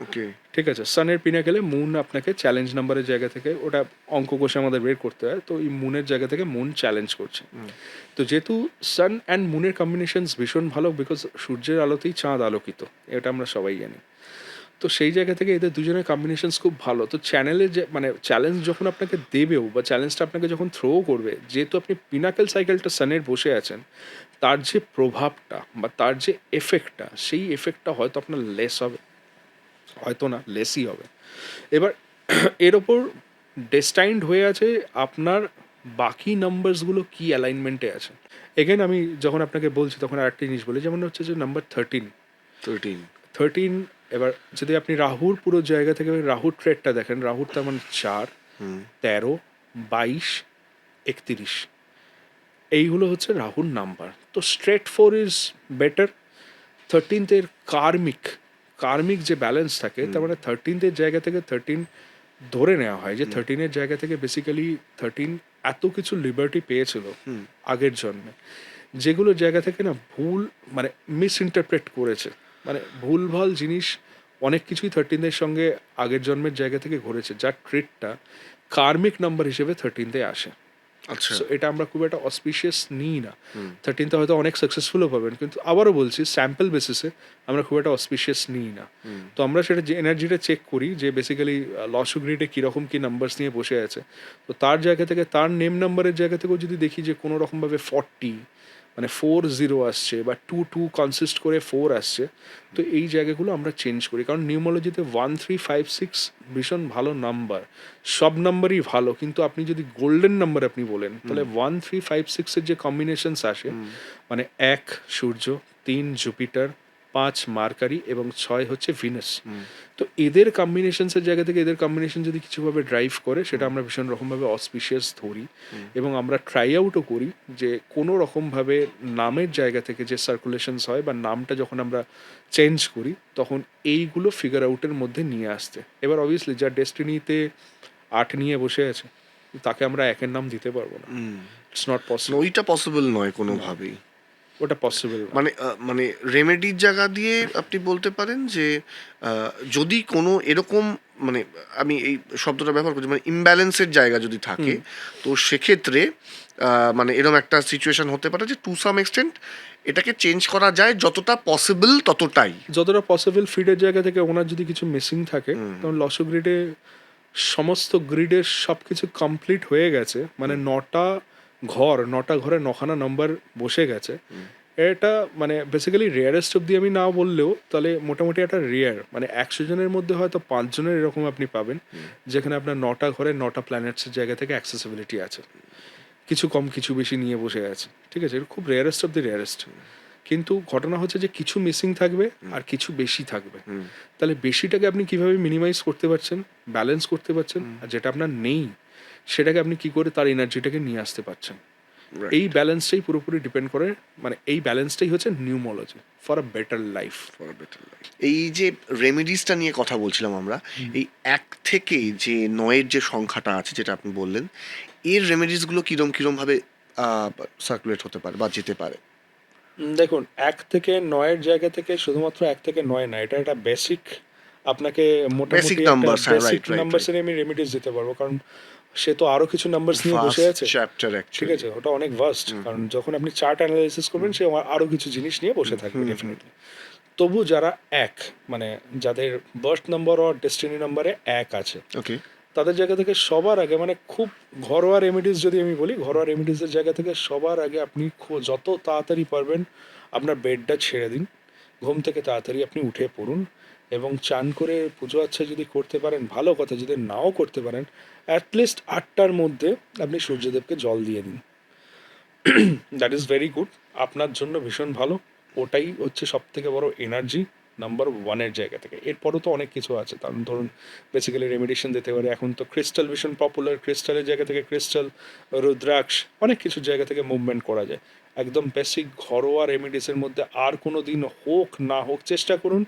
ওকে। ঠিক আছে, সানের পিনাকেলে মুন আপনাকে চ্যালেঞ্জ নাম্বারের জায়গা থেকে, ওটা অঙ্ক কষে আমাদের বের করতে হয়, তো এই মুনের জায়গা থেকে মুন চ্যালেঞ্জ করছে। তো যেহেতু সান অ্যান্ড মুনের কম্বিনেশনস ভীষণ ভালো, বিকজ সূর্যের আলোতেই চাঁদ আলোকিত, এটা আমরা সবাই জানি। তো সেই জায়গা থেকে এদের দুজনের কম্বিনেশনস খুব ভালো। তো চ্যানেলে যে মানে চ্যালেঞ্জ যখন আপনাকে দেবেও বা চ্যালেঞ্জটা আপনাকে যখন থ্রো করবে, যেহেতু আপনি পিনাকেল সাইকেলটা সানের বসে আছেন, তার যে প্রভাবটা বা তার যে এফেক্টটা, সেই এফেক্টটা হয়তো আপনার লেস হবে, হয়তো না, লেসই হবে। এবার এর ওপর ডেস্টাইন্ড হয়ে আছে আপনার বাকি নাম্বারসগুলো কী অ্যালাইনমেন্টে আছে। এগেন আমি যখন আপনাকে বলছি তখন আর একটা জিনিস বলি, যেমন হচ্ছে যে নাম্বার 13। 13 এবার যদি আপনি রাহুর পুরো জায়গা থেকে রাহুর ট্রেডটা দেখেন, রাহুর তার মানে 4, 13, 22, 31, এইগুলো হচ্ছে রাহুর নাম্বার। তো স্ট্রেট 4 ইজ বেটার। 13th কার্মিক যে ব্যালেন্স থাকে, তার মানে 13th জায়গা থেকে 13 ধরে নেওয়া হয় যে 13 জায়গা থেকে বেসিক্যালি 13 এত কিছু লিবার্টি পেয়েছিল আগের জন্মে, যেগুলো জায়গা থেকে না ভুল মানে মিস ইন্টারপ্রেট করেছে, মানে ভুলভাল জিনিস অনেক কিছুই 13 সঙ্গে আগের জন্মের জায়গা থেকে ঘটেছে, যার ট্রেডটা কার্মিক নাম্বার হিসেবে 13 আসে। আচ্ছা। সো এটা আমরা খুব একটা অসপিশিয়াস নিই না। 13 হয়তো অনেক সাকসেসফুলও পাবেন, কিন্তু আবারও বলছি স্যাম্পল বেসিসে আমরা খুব একটা অসপিশিয়াস নিই না। তো আমরা সেটা যে এনার্জিটা চেক করি যে বেসিক্যালি লসু গ্রিডে কীরকম কী নাম্বারস নিয়ে বসে আছে, তো তার জায়গা থেকে তার নেম নাম্বারের জায়গা থেকেও যদি দেখি যে কোনো রকমভাবে 40 মানে 40 আসছে বা 2 কনসিস্ট করে 4 আসছে, তো এই জায়গাগুলো আমরা চেঞ্জ করি। কারণ নিউমোলজিতে 1, 3, 5, 6 ভীষণ ভালো নাম্বার, সব নাম্বারই ভালো, কিন্তু আপনি যদি গোল্ডেন নাম্বার আপনি বলেন তাহলে 1, 3, 5, 6-এর যে কম্বিনেশনস আসে, মানে 1 সূর্য, 3 জুপিটার, 5 মার্কারি এবং 6 হচ্ছে ভিনাস। তো এদের কম্বিনেশনসের জায়গা থেকে এদের কম্বিনেশন যদি কিছুভাবে ড্রাইভ করে, সেটা আমরা ভীষণ রকমভাবে অসপিশিয়াস ধরি, এবং আমরা ট্রাই আউটও করি যে কোনো রকমভাবে নামের জায়গা থেকে যে সার্কুলেশনস হয় বা নামটা যখন আমরা চেঞ্জ করি, তখন এইগুলো ফিগার আউটের মধ্যে নিয়ে আসতে। এবার অবভিয়াসলি যার ডেস্টিনিতে 8 নিয়ে বসে আছে, তাকে আমরা 1-এর নাম দিতে পারবো না, ইটস নট পসিবল, ওইটা পসিবল নয় কোনোভাবেই। ওটা পসিবল না। মানে রেমেডির জায়গা দিয়ে আপনি বলতে পারেন যে যদি কোনো এরকম মানে আমি এই শব্দটা ব্যবহার করছি মানে ইমব্যালেন্সের জায়গা যদি থাকে, তো সেক্ষেত্রে মানে এরকম একটা সিচুয়েশন হতে পারে যে টু সাম এক্সটেন্ট এটাকে চেঞ্জ করা যায় যতটা পসিবল ততটাই। যতটা পসিবল ফিডের জায়গা থেকে ওনার যদি কিছু মিসিং থাকে, তখন লসো গ্রিডে সমস্ত গ্রিডের সব কিছু কমপ্লিট হয়ে গেছে, মানে 9টা ঘরে 9খানা নাম্বার বসে গেছে। এটা মানে বেসিক্যালি রেয়ারেস্ট অব্দি আমি না বললেও তাহলে মোটামুটি একটা রেয়ার, মানে 100 জনের মধ্যে হয়তো 5 জনের এরকম আপনি পাবেন যেখানে আপনার 9টা ঘরে 9টা প্ল্যানেটসের জায়গা থেকে অ্যাক্সেসিবিলিটি আছে, কিছু কম কিছু বেশি নিয়ে বসে আছে। ঠিক আছে, এটা খুব রেয়ারেস্ট অফ দি রেয়ারেস্ট। কিন্তু ঘটনা হচ্ছে যে কিছু মিসিং থাকবে আর কিছু বেশি থাকবে, তাহলে বেশিটাকে আপনি কিভাবে মিনিমাইজ করতে পারছেন, ব্যালেন্স করতে পারছেন, আর যেটা আপনার নেই সেটাকে আপনি কি করে তার এনার্জিটাকে নিয়ে আসতে পারছেন, এই ব্যালেন্সটাই পুরোপুরি ডিপেন্ড করে, মানে এই ব্যালেন্সটাই হচ্ছে নিউমোলজি ফর আ বেটার লাইফ। এই যে রেমেডিসটা নিয়ে কথা বলছিলাম আমরা, এই 1 থেকে যে 9-এর যে সংখ্যাটা আছে যেটা আপনি বললেন, এর রেমেডিসগুলো কিরমভাবে সার্কুলেট হতে পারে বা যেতে পারে? দেখুন 1 থেকে 9-এর জায়গা থেকে শুধুমাত্র 1 থেকে 9 না, এটা একটা বেসিক, আপনাকে মোটামুটি Basic numbers, হ্যাঁ, বেসিক right. নাম্বারসের আমি রেমিডিস দিতে পারবো। কারণ সে তো আরো কিছু নাম্বারস নিয়ে বসে ফার্স্ট আছে, চ্যাপ্টার ঠিক অ্যাকচুয়ালি। আছে, ওটা অনেক ভাস্ট, কারণ যখন আপনি চার্ট অ্যানালাইসিস করবেন সে আরো কিছু জিনিস নিয়ে বসে থাকবে ডেফিনেটলি। তবু যারা এক, মানে যাদের বার্থ নাম্বার আর ডেস্টিনি নাম্বারে এক আছে, ওকে। তাদের জায়গা থেকে সবার আগে, মানে খুব ঘরোয়া রেমেডিস যদি আমি বলি, ঘরোয়া রেমেডিসের জায়গা থেকে সবার আগে আপনি যত তাড়াতাড়ি পারবেন আপনার বেডটা ছেড়ে দিন, ঘুম থেকে তাড়াতাড়ি আপনি উঠে পড়ুন, এবং চান করে পুজো আচ্ছা যদি করতে পারেন ভালো কথা, যদি নাও করতে পারেন অ্যাটলিস্ট 8টার মধ্যে আপনি সূর্যদেবকে জল দিয়ে দিন। দ্যাট ইজ ভেরি গুড, আপনার জন্য ভীষণ ভালো। ওটাই হচ্ছে সব থেকে বড় এনার্জি নাম্বার ওয়ানের জায়গা থেকে। এরপরও তো অনেক কিছু আছে, কারণ ধরুন বেসিক্যালি রেমেডিয়েশন দিতে পারে, এখন তো ক্রিস্টাল ভীষণ পপুলার, ক্রিস্টালের জায়গা থেকে ক্রিস্টাল, রুদ্রাক্ষ, অনেক কিছুর জায়গা থেকে মুভমেন্ট করা যায়। একদম বেসিক ঘরোয়া রেমেডিসের মধ্যে আর কোনো দিন হোক না হোক চেষ্টা করুন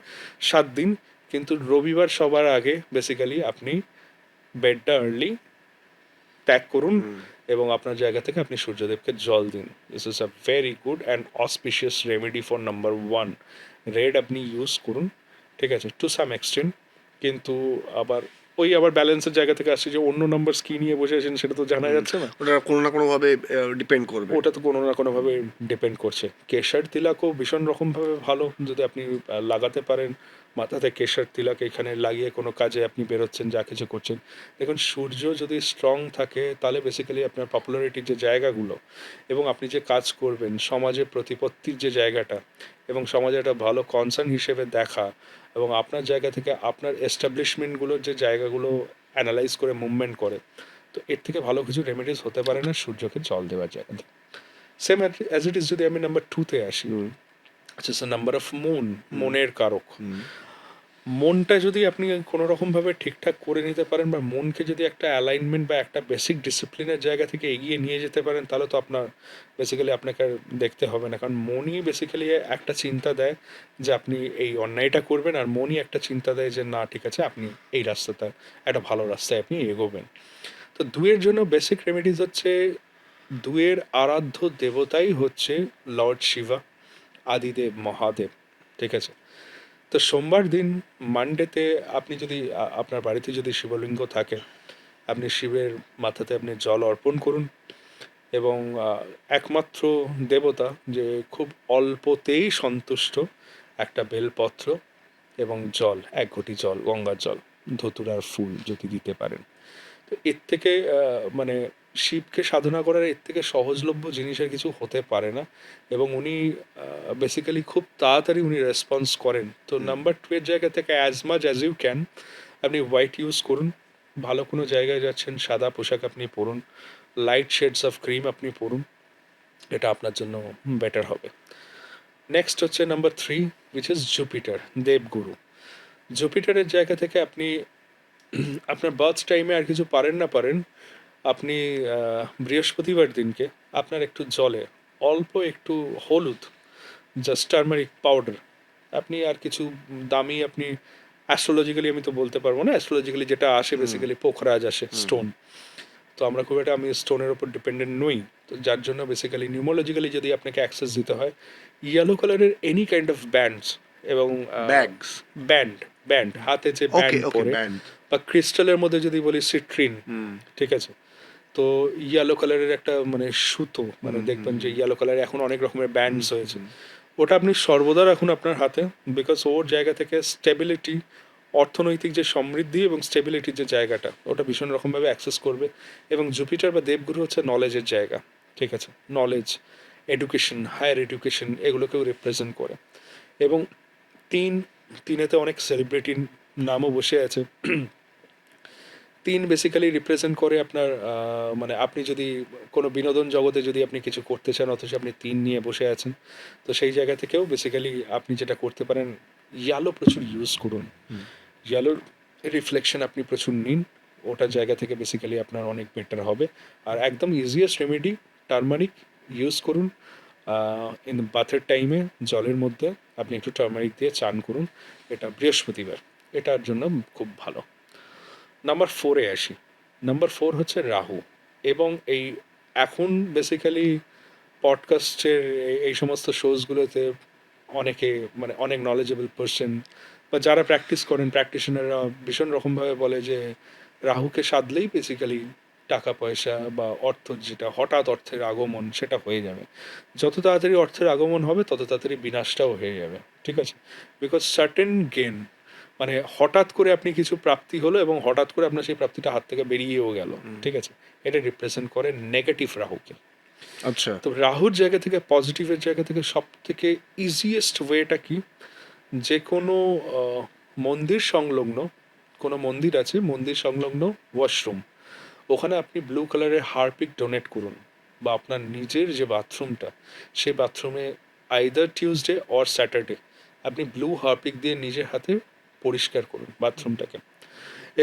7 দিন, কিন্তু রবিবার সবার আগে বেসিক্যালি আপনি বেডটা আর্লি ত্যাগ করুন এবং আপনার জায়গা থেকে আপনি সূর্যদেবকে জল দিন। This is a very good and auspicious remedy for number one. Red আপনি ইউজ করুন, ঠিক আছে, টু সাম এক্সটেন্ট, কিন্তু আবার ওই আবার ব্যালেন্সের জায়গা থেকে আসছে যে অন্য নাম্বার কি নিয়ে বসে আছেন সেটা তো জানা যাচ্ছে না, ওটা কোনো না কোনোভাবে ডিপেন্ড করবে। ওটা তো কোনো না কোনোভাবে ডিপেন্ড করছে। কেশর তিলকও ভীষণ রকমভাবে ভালো, যদি আপনি লাগাতে পারেন মাথাতে কেশর তিলক এখানে লাগিয়ে কোনো কাজে আপনি বেরোচ্ছেন, যা কিছু করছেন। দেখুন সূর্য যদি স্ট্রং থাকে তাহলে বেসিক্যালি আপনার পপুলারিটির যে জায়গাগুলো এবং আপনি যে কাজ করবেন সমাজে প্রতিপত্তির যে জায়গাটা এবং সমাজে একটা ভালো কনসার্ন হিসেবে দেখা এবং আপনার জায়গা থেকে আপনার এস্টাবলিশমেন্টগুলোর যে জায়গাগুলো অ্যানালাইজ করে মুভমেন্ট করে, তো এর থেকে ভালো কিছু রেমেডিস হতে পারে না সূর্যকে জল দেওয়ার জায়গাতে। সেম অ্যাজ ইট ইজ যদি আমি নাম্বার টুতে আসি, আচ্ছা স্যার, নাম্বার অফ মুন, মনের কারক। মনটা যদি আপনি কোনো রকমভাবে ঠিকঠাক করে নিতে পারেন বা মনকে যদি একটা অ্যালাইনমেন্ট বা একটা বেসিক ডিসিপ্লিনের জায়গা থেকে এগিয়ে নিয়ে যেতে পারেন, তাহলে তো আপনার বেসিক্যালি আপনাকে আর দেখতে হবে না, কারণ মনই বেসিক্যালি একটা চিন্তা দেয় যে আপনি এই অন্যায়টা করবেন, আর মনই একটা চিন্তা দেয় যে না ঠিক আছে আপনি এই রাস্তাটা একটা ভালো রাস্তায় আপনি এগোবেন। তো দুয়ের জন্য বেসিক রেমেডিজ হচ্ছে, দুয়ের আরাধ্য দেবতাই হচ্ছে লর্ড শিবা, আদিদেব মহাদেব, ঠিক আছে। তো সোমবার দিন, মানডেতে আপনি যদি আপনার বাড়িতে যদি শিবলিঙ্গ থাকে, আপনি শিবের মাথাতে আপনি জল অর্পণ করুন এবং একমাত্র দেবতা যে খুব অল্পতেই সন্তুষ্ট, একটা বেলপত্র এবং জল, 1 ঘটি জল, গঙ্গার জল, ধতুরার ফুল যদি দিতে পারেন, তো এর থেকে মানে শিবকে সাধনা করার এর থেকে সহজলভ্য জিনিসের কিছু হতে পারে না, এবং উনি বেসিক্যালি খুব তাড়াতাড়ি উনি রেসপন্স করেন। তো নাম্বার টু এর জায়গা থেকে as much as you can আপনি হোয়াইট ইউজ করুন, ভালো কোনো জায়গায় যাচ্ছেন সাদা পোশাক আপনি পরুন, লাইট শেডস অফ ক্রিম আপনি পরুন, এটা আপনার জন্য বেটার হবে। নেক্সট হচ্ছে number three, which is Jupiter, দেবগুরু। জুপিটারের জায়গা থেকে আপনি আপনার বার্থ টাইমে আর কিছু পারেন না পারেন, আপনি বৃহস্পতিবার দিনকে আপনার একটু জলে অল্প একটু হলুদ, জাস্ট টার্মারিক পাউডার, আপনি আর কিছু দামি আপনি অ্যাস্ট্রোলজিক্যালি আমি তো বলতে পারবো না, অ্যাস্ট্রোলজিক্যালি যেটা আসে বেসিক্যালি পোখরাজ আসে স্টোন, তো আমরা খুব একটা আমি স্টোনের ওপর ডিপেন্ডেন্ট নই, তো যার জন্য বেসিক্যালি নিউমোলজিক্যালি যদি আপনাকে অ্যাক্সেস দিতে হয়, ইয়েলো কালারের এনি কাইন্ড অফ ব্যান্ডস এবং ব্যাগস। ব্যান্ড, ব্যান্ড হাতে যে ওকে ব্যান্ড ওকে, পরে, ব্যান্ড। বা ক্রিস্টালের মধ্যে যদি বলি সিট্রিন, ঠিক আছে, তো ইয়েলো কালারের একটা মানে সুতো, মানে দেখবেন যে ইয়েলো কালারে এখন অনেক রকমের ব্যান্ডস হয়েছে, ওটা আপনি সর্বদা রাখুন আপনার হাতে, বিকজ ওর জায়গা থেকে স্টেবিলিটি, অর্থনৈতিক যে সমৃদ্ধি এবং স্টেবিলিটির যে জায়গাটা ওটা ভীষণ রকমভাবে অ্যাক্সেস করবে। এবং জুপিটার বা দেবগুরু হচ্ছে নলেজের জায়গা, ঠিক আছে, নলেজ, এডুকেশন, হায়ার এডুকেশন, এগুলোকেও রিপ্রেজেন্ট করে। এবং তিন, তিনেতে অনেক সেলিব্রিটির নামও বসে আছে। তিন বেসিক্যালি রিপ্রেজেন্ট করে আপনার মানে আপনি যদি কোনো বিনোদন জগতে যদি আপনি কিছু করতে চান অথচ আপনি তিন নিয়ে বসে আছেন, তো সেই জায়গা থেকেও বেসিক্যালি আপনি যেটা করতে পারেন, ইয়ালো প্রচুর ইউজ করুন, ইয়ালোর রিফ্লেকশন আপনি প্রচুর নিন, ওটার জায়গা থেকে বেসিক্যালি আপনার অনেক বেটার হবে। আর একদম ইজিয়েস্ট রেমেডি, টার্মারিক ইউজ করুন ইন বাথের টাইমে, জলের মধ্যে আপনি একটু টার্মারিক দিয়ে চান করুন, এটা বৃহস্পতিবার, এটার জন্য খুব ভালো। নাম্বার ফোরে আসি, নাম্বার ফোর হচ্ছে রাহু। এবং এই এখন বেসিক্যালি পডকাস্টের এই সমস্ত শোজগুলোতে অনেকে মানে অনেক নলেজেবল পার্সন বা যারা প্র্যাকটিস করেন প্র্যাকটিশনাররা ভীষণ রকমভাবে বলে যে রাহুকে সাধলেই বেসিক্যালি টাকা পয়সা বা অর্থ, যেটা হঠাৎ অর্থের আগমন, সেটা হয়ে যাবে। যত তাড়াতাড়ি অর্থের আগমন হবে তত তাড়াতাড়ি বিনাশটাও হয়ে যাবে, ঠিক আছে? বিকজ সার্টেন গেন, মানে হঠাৎ করে আপনি কিছু প্রাপ্তি হলো এবং হঠাৎ করে আপনার সেই প্রাপ্তিটা হাত থেকে বেরিয়েও গেল, ঠিক আছে? এটা রিপ্রেজেন্ট করে নেগেটিভ রাহুকে। আচ্ছা। তো রাহুর জায়গা থেকে, পজিটিভের জায়গা থেকে সব থেকে ইজিয়েস্ট ওয়েটা কি, যে কোনো মন্দির সংলগ্ন, কোনো মন্দির আছে, মন্দির সংলগ্ন ওয়াশরুম, ওখানে আপনি ব্লু কালারের হারপিক ডোনেট করুন, বা আপনার নিজের যে বাথরুমটা, সেই বাথরুমে আইদার টিউসডে অর স্যাটারডে আপনি ব্লু হারপিক দিয়ে নিজের হাতে পরিষ্কার করুন বাথরুমটাকে।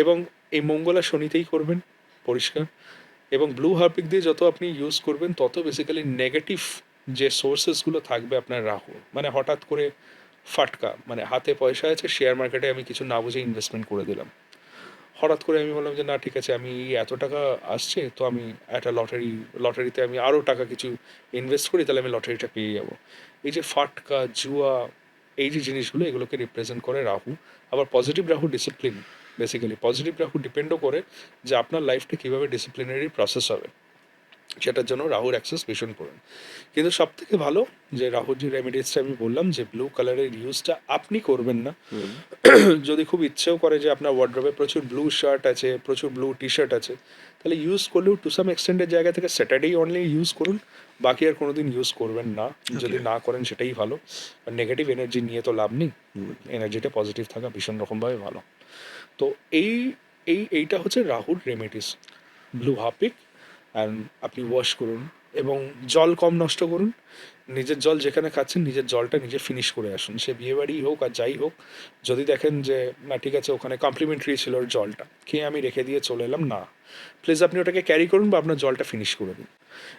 এবং এই মঙ্গল আর শনিতেই করবেন পরিষ্কার। এবং ব্লু হারপিক দিয়ে যত আপনি ইউজ করবেন তত বেসিক্যালি নেগেটিভ যে সোর্সেসগুলো থাকবে আপনার রাহু, মানে হঠাৎ করে ফাটকা, মানে হাতে পয়সা আছে, শেয়ার মার্কেটে আমি কিছু না বুঝে ইনভেস্টমেন্ট করে দিলাম, হঠাৎ করে আমি বললাম যে না ঠিক আছে, আমি এত টাকা আসছে তো আমি একটা লটারিতে আমি আরও টাকা কিছু ইনভেস্ট করি, তাহলে আমি লটারিটা পেয়ে যাব। এই যে ফাটকা, জুয়া, এই যে জিনিসগুলো, এগুলোকে রিপ্রেজেন্ট করে রাহু। আবার positive Rahu discipline, basically positive Rahu ডিপেন্ডও করে যে আপনার লাইফটা কীভাবে ডিসিপ্লিনারি প্রসেস হবে, সেটার জন্য রাহুর অ্যাক্সেস ভীষণ পড়ে। কিন্তু সব থেকে ভালো যে রাহুর যে রেমিডিসটা আমি বললাম, যে ব্লু কালারের ইউজটা আপনি করবেন না। যদি খুব ইচ্ছেও করে যে আপনার ওয়ার্ড্রোবে প্রচুর ব্লু শার্ট আছে, প্রচুর ব্লু টি শার্ট আছে, তাহলে ইউজ করলেও টু সাম এক্সটেন্ডের জায়গা থেকে স্যাটারডেই অনলি ইউজ করুন, বাকি আর কোনো দিন ইউজ করবেন না। যদি না করেন সেটাই ভালো, আর নেগেটিভ এনার্জি নিয়ে তো লাভ নেই, এনার্জিটা পজিটিভ থাকা ভীষণ রকমভাবে ভালো। তো এইটা হচ্ছে রাহুর রেমেডিস। ব্লু হারপিক অ্যান্ড আপনি ওয়াশ করুন, এবং জল কম নষ্ট করুন। নিজের জল যেখানে খাচ্ছেন, নিজের জলটা নিজে ফিনিশ করে আসুন, সে বিয়েবাড়ি হোক আর যাই হোক। যদি দেখেন যে না ঠিক আছে, ওখানে কমপ্লিমেন্টারি ছিল ওর জলটা, খেয়ে আমি রেখে দিয়ে চলে এলাম, না, প্লিজ আপনি ওটাকে ক্যারি করুন বা আপনার জলটা ফিনিশ করে দিন।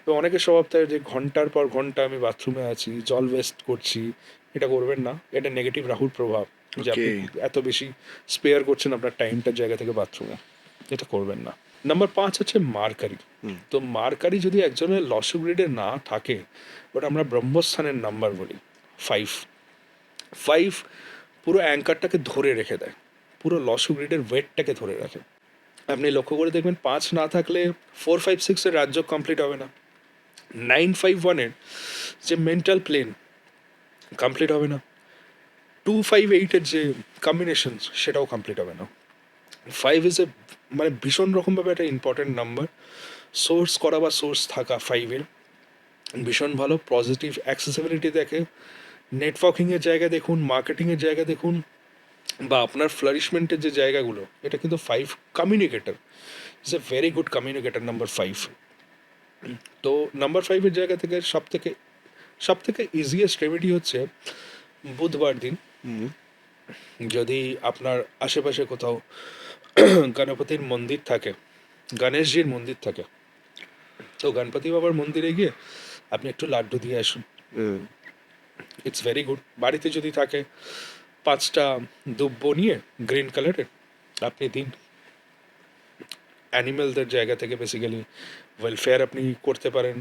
এবং অনেকের স্বভাব থাকে যে ঘন্টার পর ঘন্টা আমি বাথরুমে আছি, জল ওয়েস্ট করছি, এটা করবেন না, এটা নেগেটিভ রাহুর প্রভাব, যে আপনি Okay. এত বেশি স্পেয়ার করছেন আপনার টাইমটার জায়গা থেকে বাথরুমে, এটা করবেন না। নাম্বার 5 হচ্ছে মার্কারি। তো মার্কারি যদি একজনের লসু গ্রিডে না থাকে, ওটা আমরা ব্রহ্মস্থানের নাম্বার বলি 5। 5 পুরো অ্যাঙ্কারটাকে ধরে রেখে দেয়, পুরো লসু গ্রিডের ওয়েটটাকে ধরে রাখে। আপনি লক্ষ্য করে দেখবেন 5 না থাকলে 4, 5, 6 এর রাজ্য কমপ্লিট হবে না, 9, 5, 1 এর যে মেন্টাল প্লেন কমপ্লিট হবে না, 2, 5, 8 এর যে কম্বিনেশন সেটাও কমপ্লিট হবে না। 5 ইজ এ, মানে ভীষণ রকমভাবে একটা ইম্পর্টেন্ট নাম্বার। সোর্স করা বা সোর্স থাকা 5-এর ভীষণ ভালো, পজিটিভ অ্যাক্সেসিবিলিটি দেখে, নেটওয়ার্কিংয়ের জায়গা দেখুন, মার্কেটিংয়ের জায়গা দেখুন, বা আপনার ফ্লারিশমেন্টের যে জায়গাগুলো, এটা কিন্তু 5 communicator, is a very good communicator number 5। তো নাম্বার 5-এর জায়গা থেকে সব থেকে ইজিয়েস্ট রেমেডি হচ্ছে বুধবার দিন, যদি আপনার আশেপাশে কোথাও গণপতির মন্দির থাকে, গণেশজির মন্দির থাকে, তো গণপতি বাবার মন্দিরে গিয়ে আপনি একটু লাড্ডু দিয়ে আসুন, ইটস ভেরি গুড। বাড়িতে যদি থাকে 5টা দুব্ব নিয়ে গ্রিন কালারের আপনি দিন। অ্যানিমেলদের জায়গা থেকে বেসিক্যালি ওয়েলফেয়ার আপনি করতে পারেন,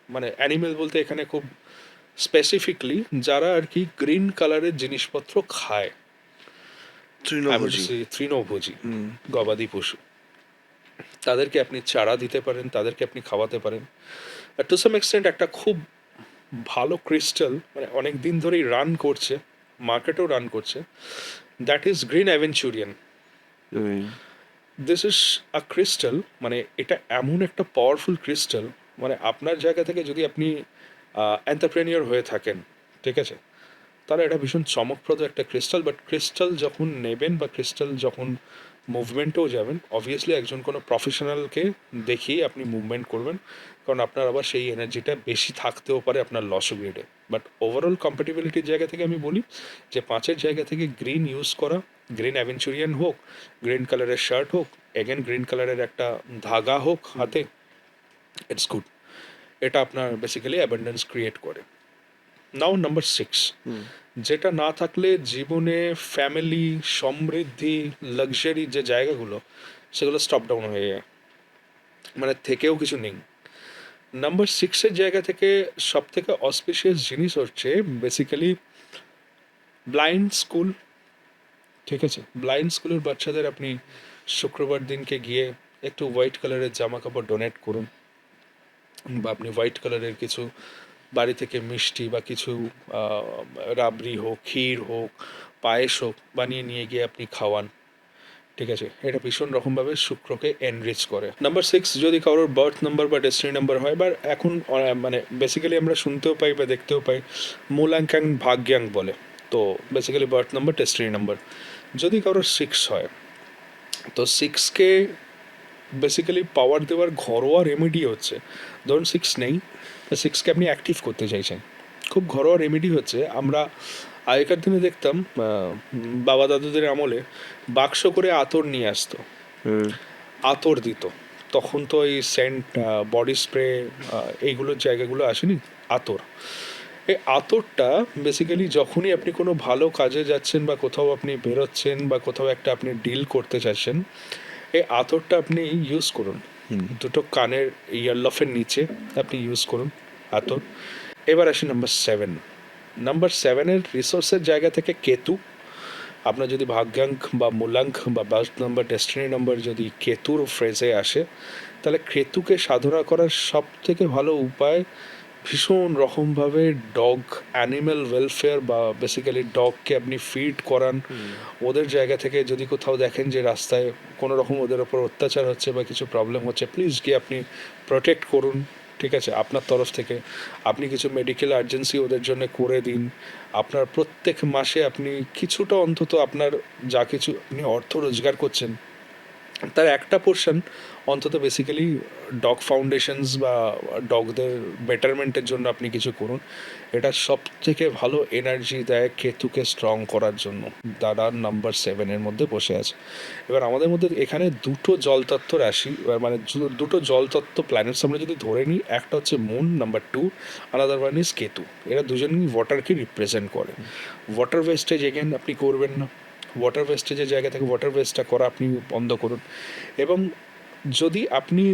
মানে অ্যানিমেল বলতে এখানে খুব স্পেসিফিকলি যারা আর কি গ্রিন কালারের জিনিসপত্র খায়, তৃণভোজী। তৃণভোজী, গবাদি পশু, তাদেরকে আপনি চারা দিতে পারেন, তাদেরকে আপনি খাওয়াতে পারেন। আর টু সাম এক্সটেন্ট একটা খুব ভালো ক্রিস্টাল, মানে অনেক দিন ধরেই রান করছে, মার্কেটেও রান করছে, that is green aventurine. This is a crystal, মানে এটা এমন একটা পাওয়ারফুল ক্রিস্টাল, মানে আপনার জায়গা থেকে যদি আপনি এন্টারপ্রেনিয়র হয়ে থাকেন, ঠিক আছে, তাহলে এটা ভীষণ চমকপ্রদ একটা ক্রিস্টাল। বাট ক্রিস্টাল যখন নেবেন বা ক্রিস্টাল যখন মুভমেন্টেও যাবেন, অবভিয়াসলি একজন কোনো প্রফেশনালকে দেখিয়ে আপনি মুভমেন্ট করবেন, কারণ আপনার আবার সেই এনার্জিটা বেশি থাকতেও পারে আপনার লস গ্রেডে। বাট ওভারঅল কম্প্যাটিবিলিটির জায়গা থেকে আমি বলি যে 5-এর জায়গা থেকে গ্রিন ইউজ করা, গ্রিন অ্যাভেঞ্চুরিয়ান হোক, গ্রিন কালারের শার্ট হোক, এগেন গ্রিন কালারের একটা ধাগা হোক হাতে, ইটস গুড। এটা আপনার বেসিক্যালি অ্যাবান্ডেন্স ক্রিয়েট করে। নাও নাম্বার 6, যেটা না থাকলে জীবনে ফ্যামিলি, সমৃদ্ধি, লাক্সারি যে জায়গাগুলো, সেগুলো স্টপ ডাউন হয়ে যায়, মানে থেকেও কিছু নেই। নাম্বার 6-এর জায়গা থেকে সব থেকে অসপিশিয়াস জিনিস হচ্ছে বেসিক্যালি ব্লাইন্ড স্কুল, ঠিক আছে? ব্লাইন্ড স্কুলের বাচ্চাদের আপনি শুক্রবার দিনকে গিয়ে একটু হোয়াইট কালারের জামা কাপড় ডোনেট করুন, বা আপনি হোয়াইট কালারের কিছু বাড়ি থেকে মিষ্টি বা কিছু রাবড়ি হোক, ক্ষীর হোক, পায়েস হোক বানিয়ে নিয়ে গিয়ে আপনি খাওয়ান। ঠিক আছে, এটা ভীষণ রকমভাবে শুক্রকে এনরিচ করে। নাম্বার 6, যদি কারোর বার্থ নাম্বার বা ডেস্টিনি নাম্বার হয়, বা এখন মানে বেসিক্যালি আমরা শুনতেও পাই বা দেখতেও পাই মূলাঙ্কাং ভাগ্যাং বলে, তো basically birth number destiny number. যদি কারোর 6 হয়, তো 6কে বেসিক্যালি পাওয়ার দেওয়ার ঘরোয়া রেমেডি হচ্ছে, ধরুন 6 নেই, 6কে আপনি অ্যাক্টিভ করতে চাইছেন, খুব ঘরোয়া রেমেডি হচ্ছে, আমরা আগেকার দিনে দেখতাম বাবা দাদুদের আমলে বাক্স করে আতর নিয়ে আসতো, আতর দিত। তখন তো এই সেন্ট, বডি স্প্রে, এইগুলোর জায়গাগুলো আসেনি, আতর। এই আতরটা বেসিক্যালি যখনই আপনি কোনো ভালো কাজে যাচ্ছেন বা কোথাও আপনি বেরোচ্ছেন বা কোথাও একটা আপনি ডিল করতে চাচ্ছেন, এই আতরটা আপনি ইউজ করুন, দুটো কানের ইয়ারলফের নিচে আপনি ইউজ করুন আতর। এবার আসি নাম্বার 7। নাম্বার 7-এর রিসোর্সের জায়গা থেকে কেতু, আপনার যদি ভাগ্যাঙ্ক বা মূলাঙ্ক বা বার্থ নাম্বার ডেস্টিনি নাম্বার যদি কেতুর ফ্রেজে আসে, তাহলে কেতুকে সাধনা করার সব থেকে ভালো উপায় ভীষণ রকমভাবে ডগ অ্যানিম্যাল ওয়েলফেয়ার বা বেসিক্যালি ডগকে আপনি ফিড করান। ওদের জায়গা থেকে যদি কোথাও দেখেন যে রাস্তায় কোনো রকম ওদের ওপর অত্যাচার হচ্ছে বা কিছু প্রবলেম হচ্ছে, প্লিজ গিয়ে আপনি প্রোটেক্ট করুন। ঠিক আছে, আপনার তরফ থেকে আপনি কিছু মেডিকেল আর্জেন্সি ওদের জন্য করে দিন। আপনার প্রত্যেক মাসে আপনি কিছুটা অন্তত আপনার যা কিছু আপনি অর্থ রোজগার করছেন তার একটা পোর্শন অন্তত বেসিক্যালি ডগ ফাউন্ডেশনস বা ডগদের বেটারমেন্টের জন্য আপনি কিছু করুন। এটা সব থেকে ভালো এনার্জি দেয় কেতুকে স্ট্রং করার জন্য। দাদা নাম্বার 7-এর মধ্যে বসে আছে। এবার আমাদের মধ্যে এখানে দুটো জলতত্ত্ব রাশি, এবার মানে দুটো জলতত্ত্ব প্ল্যানেটস আমরা যদি ধরে নিই, একটা হচ্ছে moon, number 2 another one is Ketu. এরা দুজনই ওয়াটারকে রিপ্রেজেন্ট করে। ওয়াটার ওয়েস্টেজ এগেন আপনি করবেন না, ওয়াটার ওয়েস্টেজের জায়গা থেকে ওয়াটার ওয়েস্টটা করা আপনি বন্ধ করুন। এবং যদি আপনি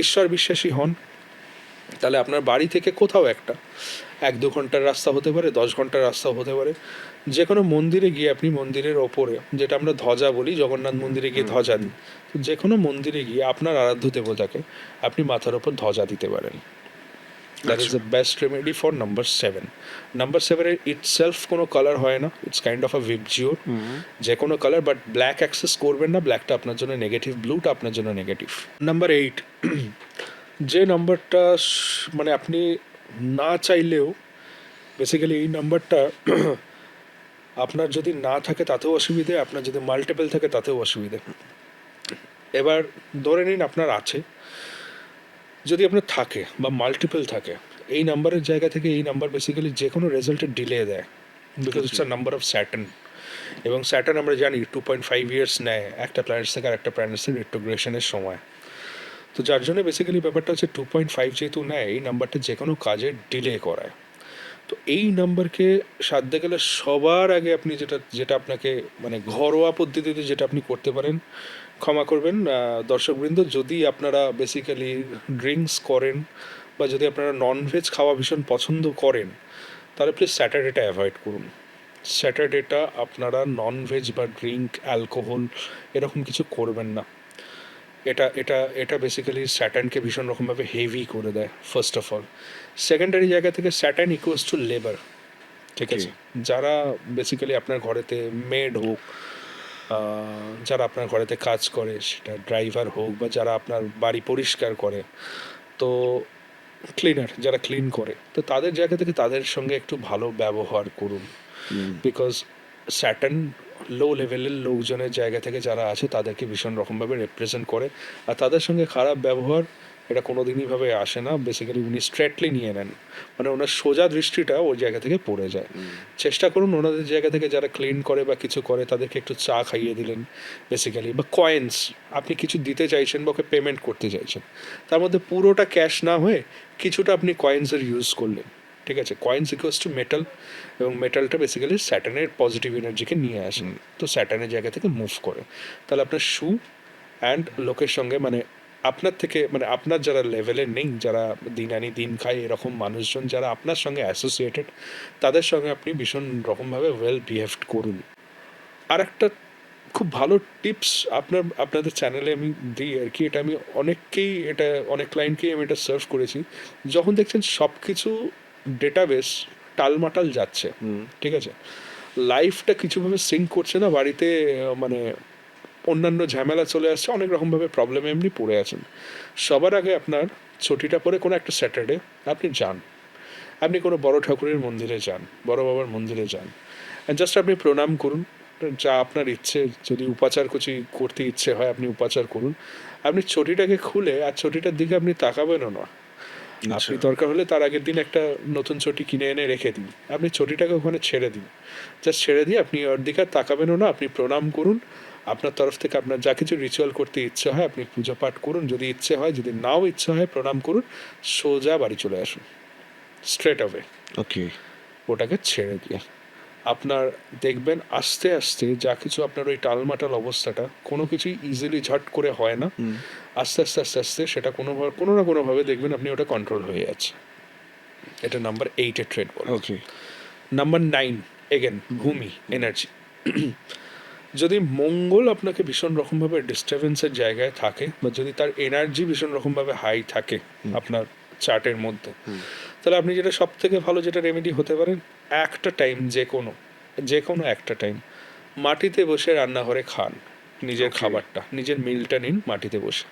ঈশ্বর বিশ্বাসী হন, তাহলে আপনার বাড়ি থেকে কোথাও একটা 1-2 ঘন্টার রাস্তা হতে পারে, 10 ঘন্টার রাস্তাও হতে পারে, যে কোনো মন্দিরে গিয়ে আপনি মন্দিরের ওপরে, যেটা আমরা ধ্বজা বলি, জগন্নাথ মন্দিরে গিয়ে ধ্বজা দিই, তো যে কোনো মন্দিরে গিয়ে আপনার আরাধ্য দেবতাকে আপনি মাথার ওপর ধ্বজা দিতে পারেন। That is the best remedy for number 7। Number 7-এর ইটসেলফ কোনো কালার হয় না, it's kind of a VIBGYOR, যে কোনো কালার, বাট ব্ল্যাক অ্যাক্সেস করবেন না, ব্ল্যাকটা আপনার জন্য নেগেটিভ, ব্লুটা আপনার জন্য নেগেটিভ। নাম্বার 8, যে নাম্বারটা মানে আপনি না চাইলেও বেসিক্যালি এই নাম্বারটা আপনার যদি না থাকে তাতেও অসুবিধে, আপনার যদি মাল্টিপল থাকে তাতেও অসুবিধে। এবার ধরে নিন আপনার আছে, যদি আপনার থাকে বা মাল্টিপল থাকে, এই নাম্বারের জায়গা থেকে এই নাম্বার বেসিক্যালি যে কোনো রেজাল্টের ডিলে দেয়, because it's a number of Saturn. এবং স্যাটার্ন আমরা জানি 2.5 ইয়ার্স নেয় একটা প্ল্যানেটস থেকে আর একটা প্ল্যানেটসের রেট্রোগ্রেশনের সময়। তো যার জন্য বেসিক্যালি ব্যাপারটা হচ্ছে 2.5 যেহেতু নেয়, এই নাম্বারটা যে কোনো কাজে ডিলে করায়। তো এই নাম্বারকে সাধতে গেলে সবার আগে আপনি যেটা যেটা আপনাকে মানে ঘরোয়া পদ্ধতিতে যেটা আপনি করতে পারেন, ক্ষমা করবেন দর্শকবৃন্দ, যদি আপনারা বেসিক্যালি ড্রিঙ্কস করেন বা যদি আপনারা ননভেজ খাওয়া ভীষণ পছন্দ করেন, তাহলে প্লিজ স্যাটারডেটা অ্যাভয়েড করুন। স্যাটারডেটা আপনারা ননভেজ বা ড্রিঙ্ক, অ্যালকোহল এরকম কিছু করবেন না। এটা এটা এটা বেসিক্যালি স্যাটার্নকে ভীষণ রকমভাবে হেভি করে দেয় ফার্স্ট অফ অল। সেকেন্ডারি জায়গা থেকে স্যাটার্ন ইকুয়ালস টু লেবার। ঠিক আছে, যারা বেসিক্যালি আপনার ঘরেতে মেড হোক, যারা আপনার ঘরেতে কাজ করে, সেটা ড্রাইভার হোক বা যারা আপনার বাড়ি পরিষ্কার করে, তো ক্লিনার যারা ক্লিন করে, তো তাদের জায়গা থেকে তাদের সঙ্গে একটু ভালো ব্যবহার করুন। বিকজ স্যাটার্ন লো লেভেলের লোকজনের জায়গা থেকে যারা আছে তাদেরকে ভীষণ রকমভাবে রিপ্রেজেন্ট করে, আর তাদের সঙ্গে খারাপ ব্যবহার এটা কোনো দিনইভাবে আসে না। বেসিক্যালি উনি স্ট্রেটলি নিয়ে নেন, মানে ওনার সোজা দৃষ্টিটা ওই জায়গা থেকে পড়ে যায়। চেষ্টা করুন ওনাদের জায়গা থেকে যারা ক্লিন করে বা কিছু করে তাদেরকে একটু চা খাইয়ে দিলেন বেসিক্যালি, বা কয়েন্স আপনি কিছু দিতে চাইছেন বা ওকে পেমেন্ট করতে চাইছেন, তার মধ্যে পুরোটা ক্যাশ না হয়ে কিছুটা আপনি কয়েন্সের ইউজ করলেন। ঠিক আছে, কয়েন্স ইকুয়ালস টু মেটাল, এবং মেটালটা বেসিক্যালি স্যাটার্নের পজিটিভ এনার্জিকে নিয়ে আসেন, তো স্যাটার্নের জায়গা থেকে মুভ করে। তাহলে আপনার শু অ্যান্ড লোকের সঙ্গে মানে আপনার থেকে মানে আপনার যারা লেভেলে নেই, যারা দিন আনি দিন খায় এরকম মানুষজন যারা আপনার সঙ্গে অ্যাসোসিয়েটেড, তাদের সঙ্গে আপনি ভীষণ রকমভাবে ওয়েল বিহেভড করুন। আর একটা খুব ভালো টিপস আপনাদের চ্যানেলে আমি দিই আর কি। এটা আমি অনেক ক্লায়েন্টকেই আমি এটা সার্ভ করেছি। যখন দেখছেন সব কিছু ডেটাবেস টালমাটাল যাচ্ছে, ঠিক আছে, লাইফটা কিছুভাবে সিঙ্ক করছে না, বাড়িতে মানে অন্যান্য ঝামেলা চলে আসছে, অনেক রকমভাবে প্রবলেমে এমনি পড়ে আছেন, সবার আগে আপনার ছুটিটা পরে কোনো একটা স্যাটারডে আপনি যান, আপনি কোনো বড় ঠাকুরের মন্দিরে যান, বড় বাবার মন্দিরে যান, জাস্ট আপনি প্রণাম করুন, যা আপনার ইচ্ছে, যদি উপাচার করতে ইচ্ছে হয় আপনি উপাচার করুন, আপনি ছটিটাকে খুলে আর ছটিটার দিকে আপনি তাকাবেনও না। আপনি দরকার হলে তার আগের দিন একটা নতুন ছটি কিনে এনে রেখে দিন, আপনি ছটিটাকে ওখানে ছেড়ে দিন, জাস্ট ছেড়ে দিয়ে আপনি ওর দিকে আর তাকাবেনও না, আপনি প্রণাম করুন, আপনার তরফ থেকে আপনার যা কিছু রিচুয়াল করতে ইচ্ছে হয় আপনি পূজা পাঠ করুন, যদি ইচ্ছে হয়, যদি নাও ইচ্ছে হয় প্রণাম করুন, সোজা বাড়ি চলে আসুন স্ট্রেট অ্যাওয়ে। ওকে। ওটাকে ছেড়ে দিয়ে আপনার দেখবেন আস্তে আস্তে যা কিছু আপনার ওই টালমাটাল অবস্থাটা, কোনো কিছুই ইজিলি ঝট করে হয় না, আস্তে আস্তে আস্তে আস্তে সেটা কোনো না কোনোভাবে দেখবেন আপনি ওটা কন্ট্রোল হয়ে যাচ্ছে। এটা নাম্বার 8-এর ট্রেড বলে। ওকে। নাম্বার 9 এগেন ভূমি এনার্জি। যদি মঙ্গল আপনাকে ভীষণ রকমভাবে ডিস্টারবেন্সের জায়গায় থাকে, বা যদি তার এনার্জি ভীষণ রকমভাবে হাই থাকে আপনার চার্টের মধ্যে, তাহলে আপনি যেটা সব থেকে ভালো যেটা রেমেডি হতে পারেন, একটা টাইম যে কোনো একটা টাইম মাটিতে বসে রান্নাঘরে খান, নিজের Okay. খাবারটা, নিজের মিলটা নিন মাটিতে বসে।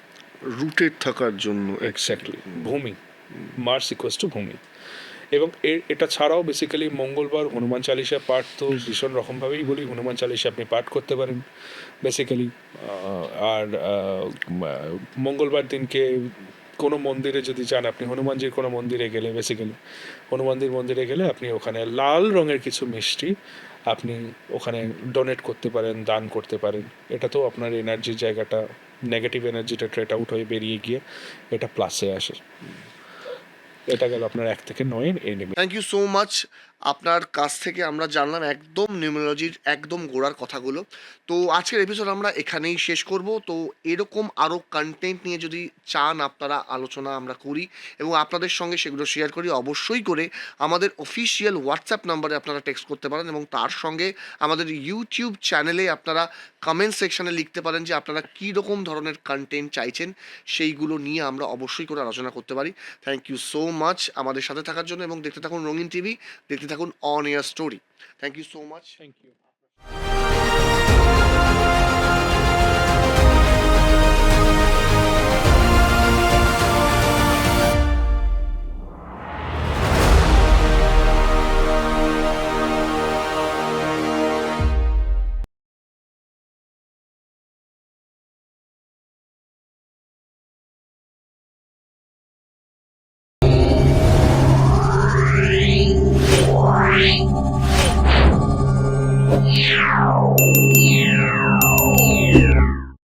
রুটেড থাকার জন্য এক্স্যাক্টলি, ভূমি, মার্স ইকুয়ালস টু ভূমি। এবং এটা ছাড়াও বেসিক্যালি মঙ্গলবার হনুমান চালিসা পাঠ তো ভীষণ রকমভাবেই বলি, হনুমান চালিসা আপনি পাঠ করতে পারেন বেসিক্যালি। আর মঙ্গলবার দিনকে কোনো মন্দিরে যদি যান, আপনি হনুমানজির কোনো মন্দিরে গেলে, বেসিক্যালি হনুমানজির মন্দিরে গেলে আপনি ওখানে লাল রঙের কিছু মিষ্টি আপনি ওখানে ডোনেট করতে পারেন, দান করতে পারেন। এটা তো আপনার এনার্জির জায়গাটা, নেগেটিভ এনার্জিটা ট্রেট আউট হয়ে বেরিয়ে গিয়ে এটা প্লাসে আসে। এটা গেল আপনার 1 থেকে 9 enemy. Thank you so much. আপনার কাছ থেকে আমরা জানলাম একদম নিউমেরোলজির একদম গোড়ার কথাগুলো। তো আজকের এপিসোড আমরা এখানেই শেষ করব। তো এরকম আরও কন্টেন্ট নিয়ে যদি চান আপনারা আলোচনা আমরা করি এবং আপনাদের সঙ্গে সেগুলো শেয়ার করি, অবশ্যই করে আমাদের অফিসিয়াল হোয়াটসঅ্যাপ নাম্বারে আপনারা টেক্সট করতে পারেন এবং তার সঙ্গে আমাদের ইউটিউব চ্যানেলে আপনারা কমেন্ট সেকশানে লিখতে পারেন যে আপনারা কী রকম ধরনের কন্টেন্ট চাইছেন, সেইগুলো নিয়ে আমরা অবশ্যই করে আলোচনা করতে পারি। থ্যাংক ইউ সো মাচ আমাদের সাথে থাকার জন্য এবং দেখতে থাকুন রঙিন টিভি, দেখতে থাকুন on air story. Thank you so much. Thank you.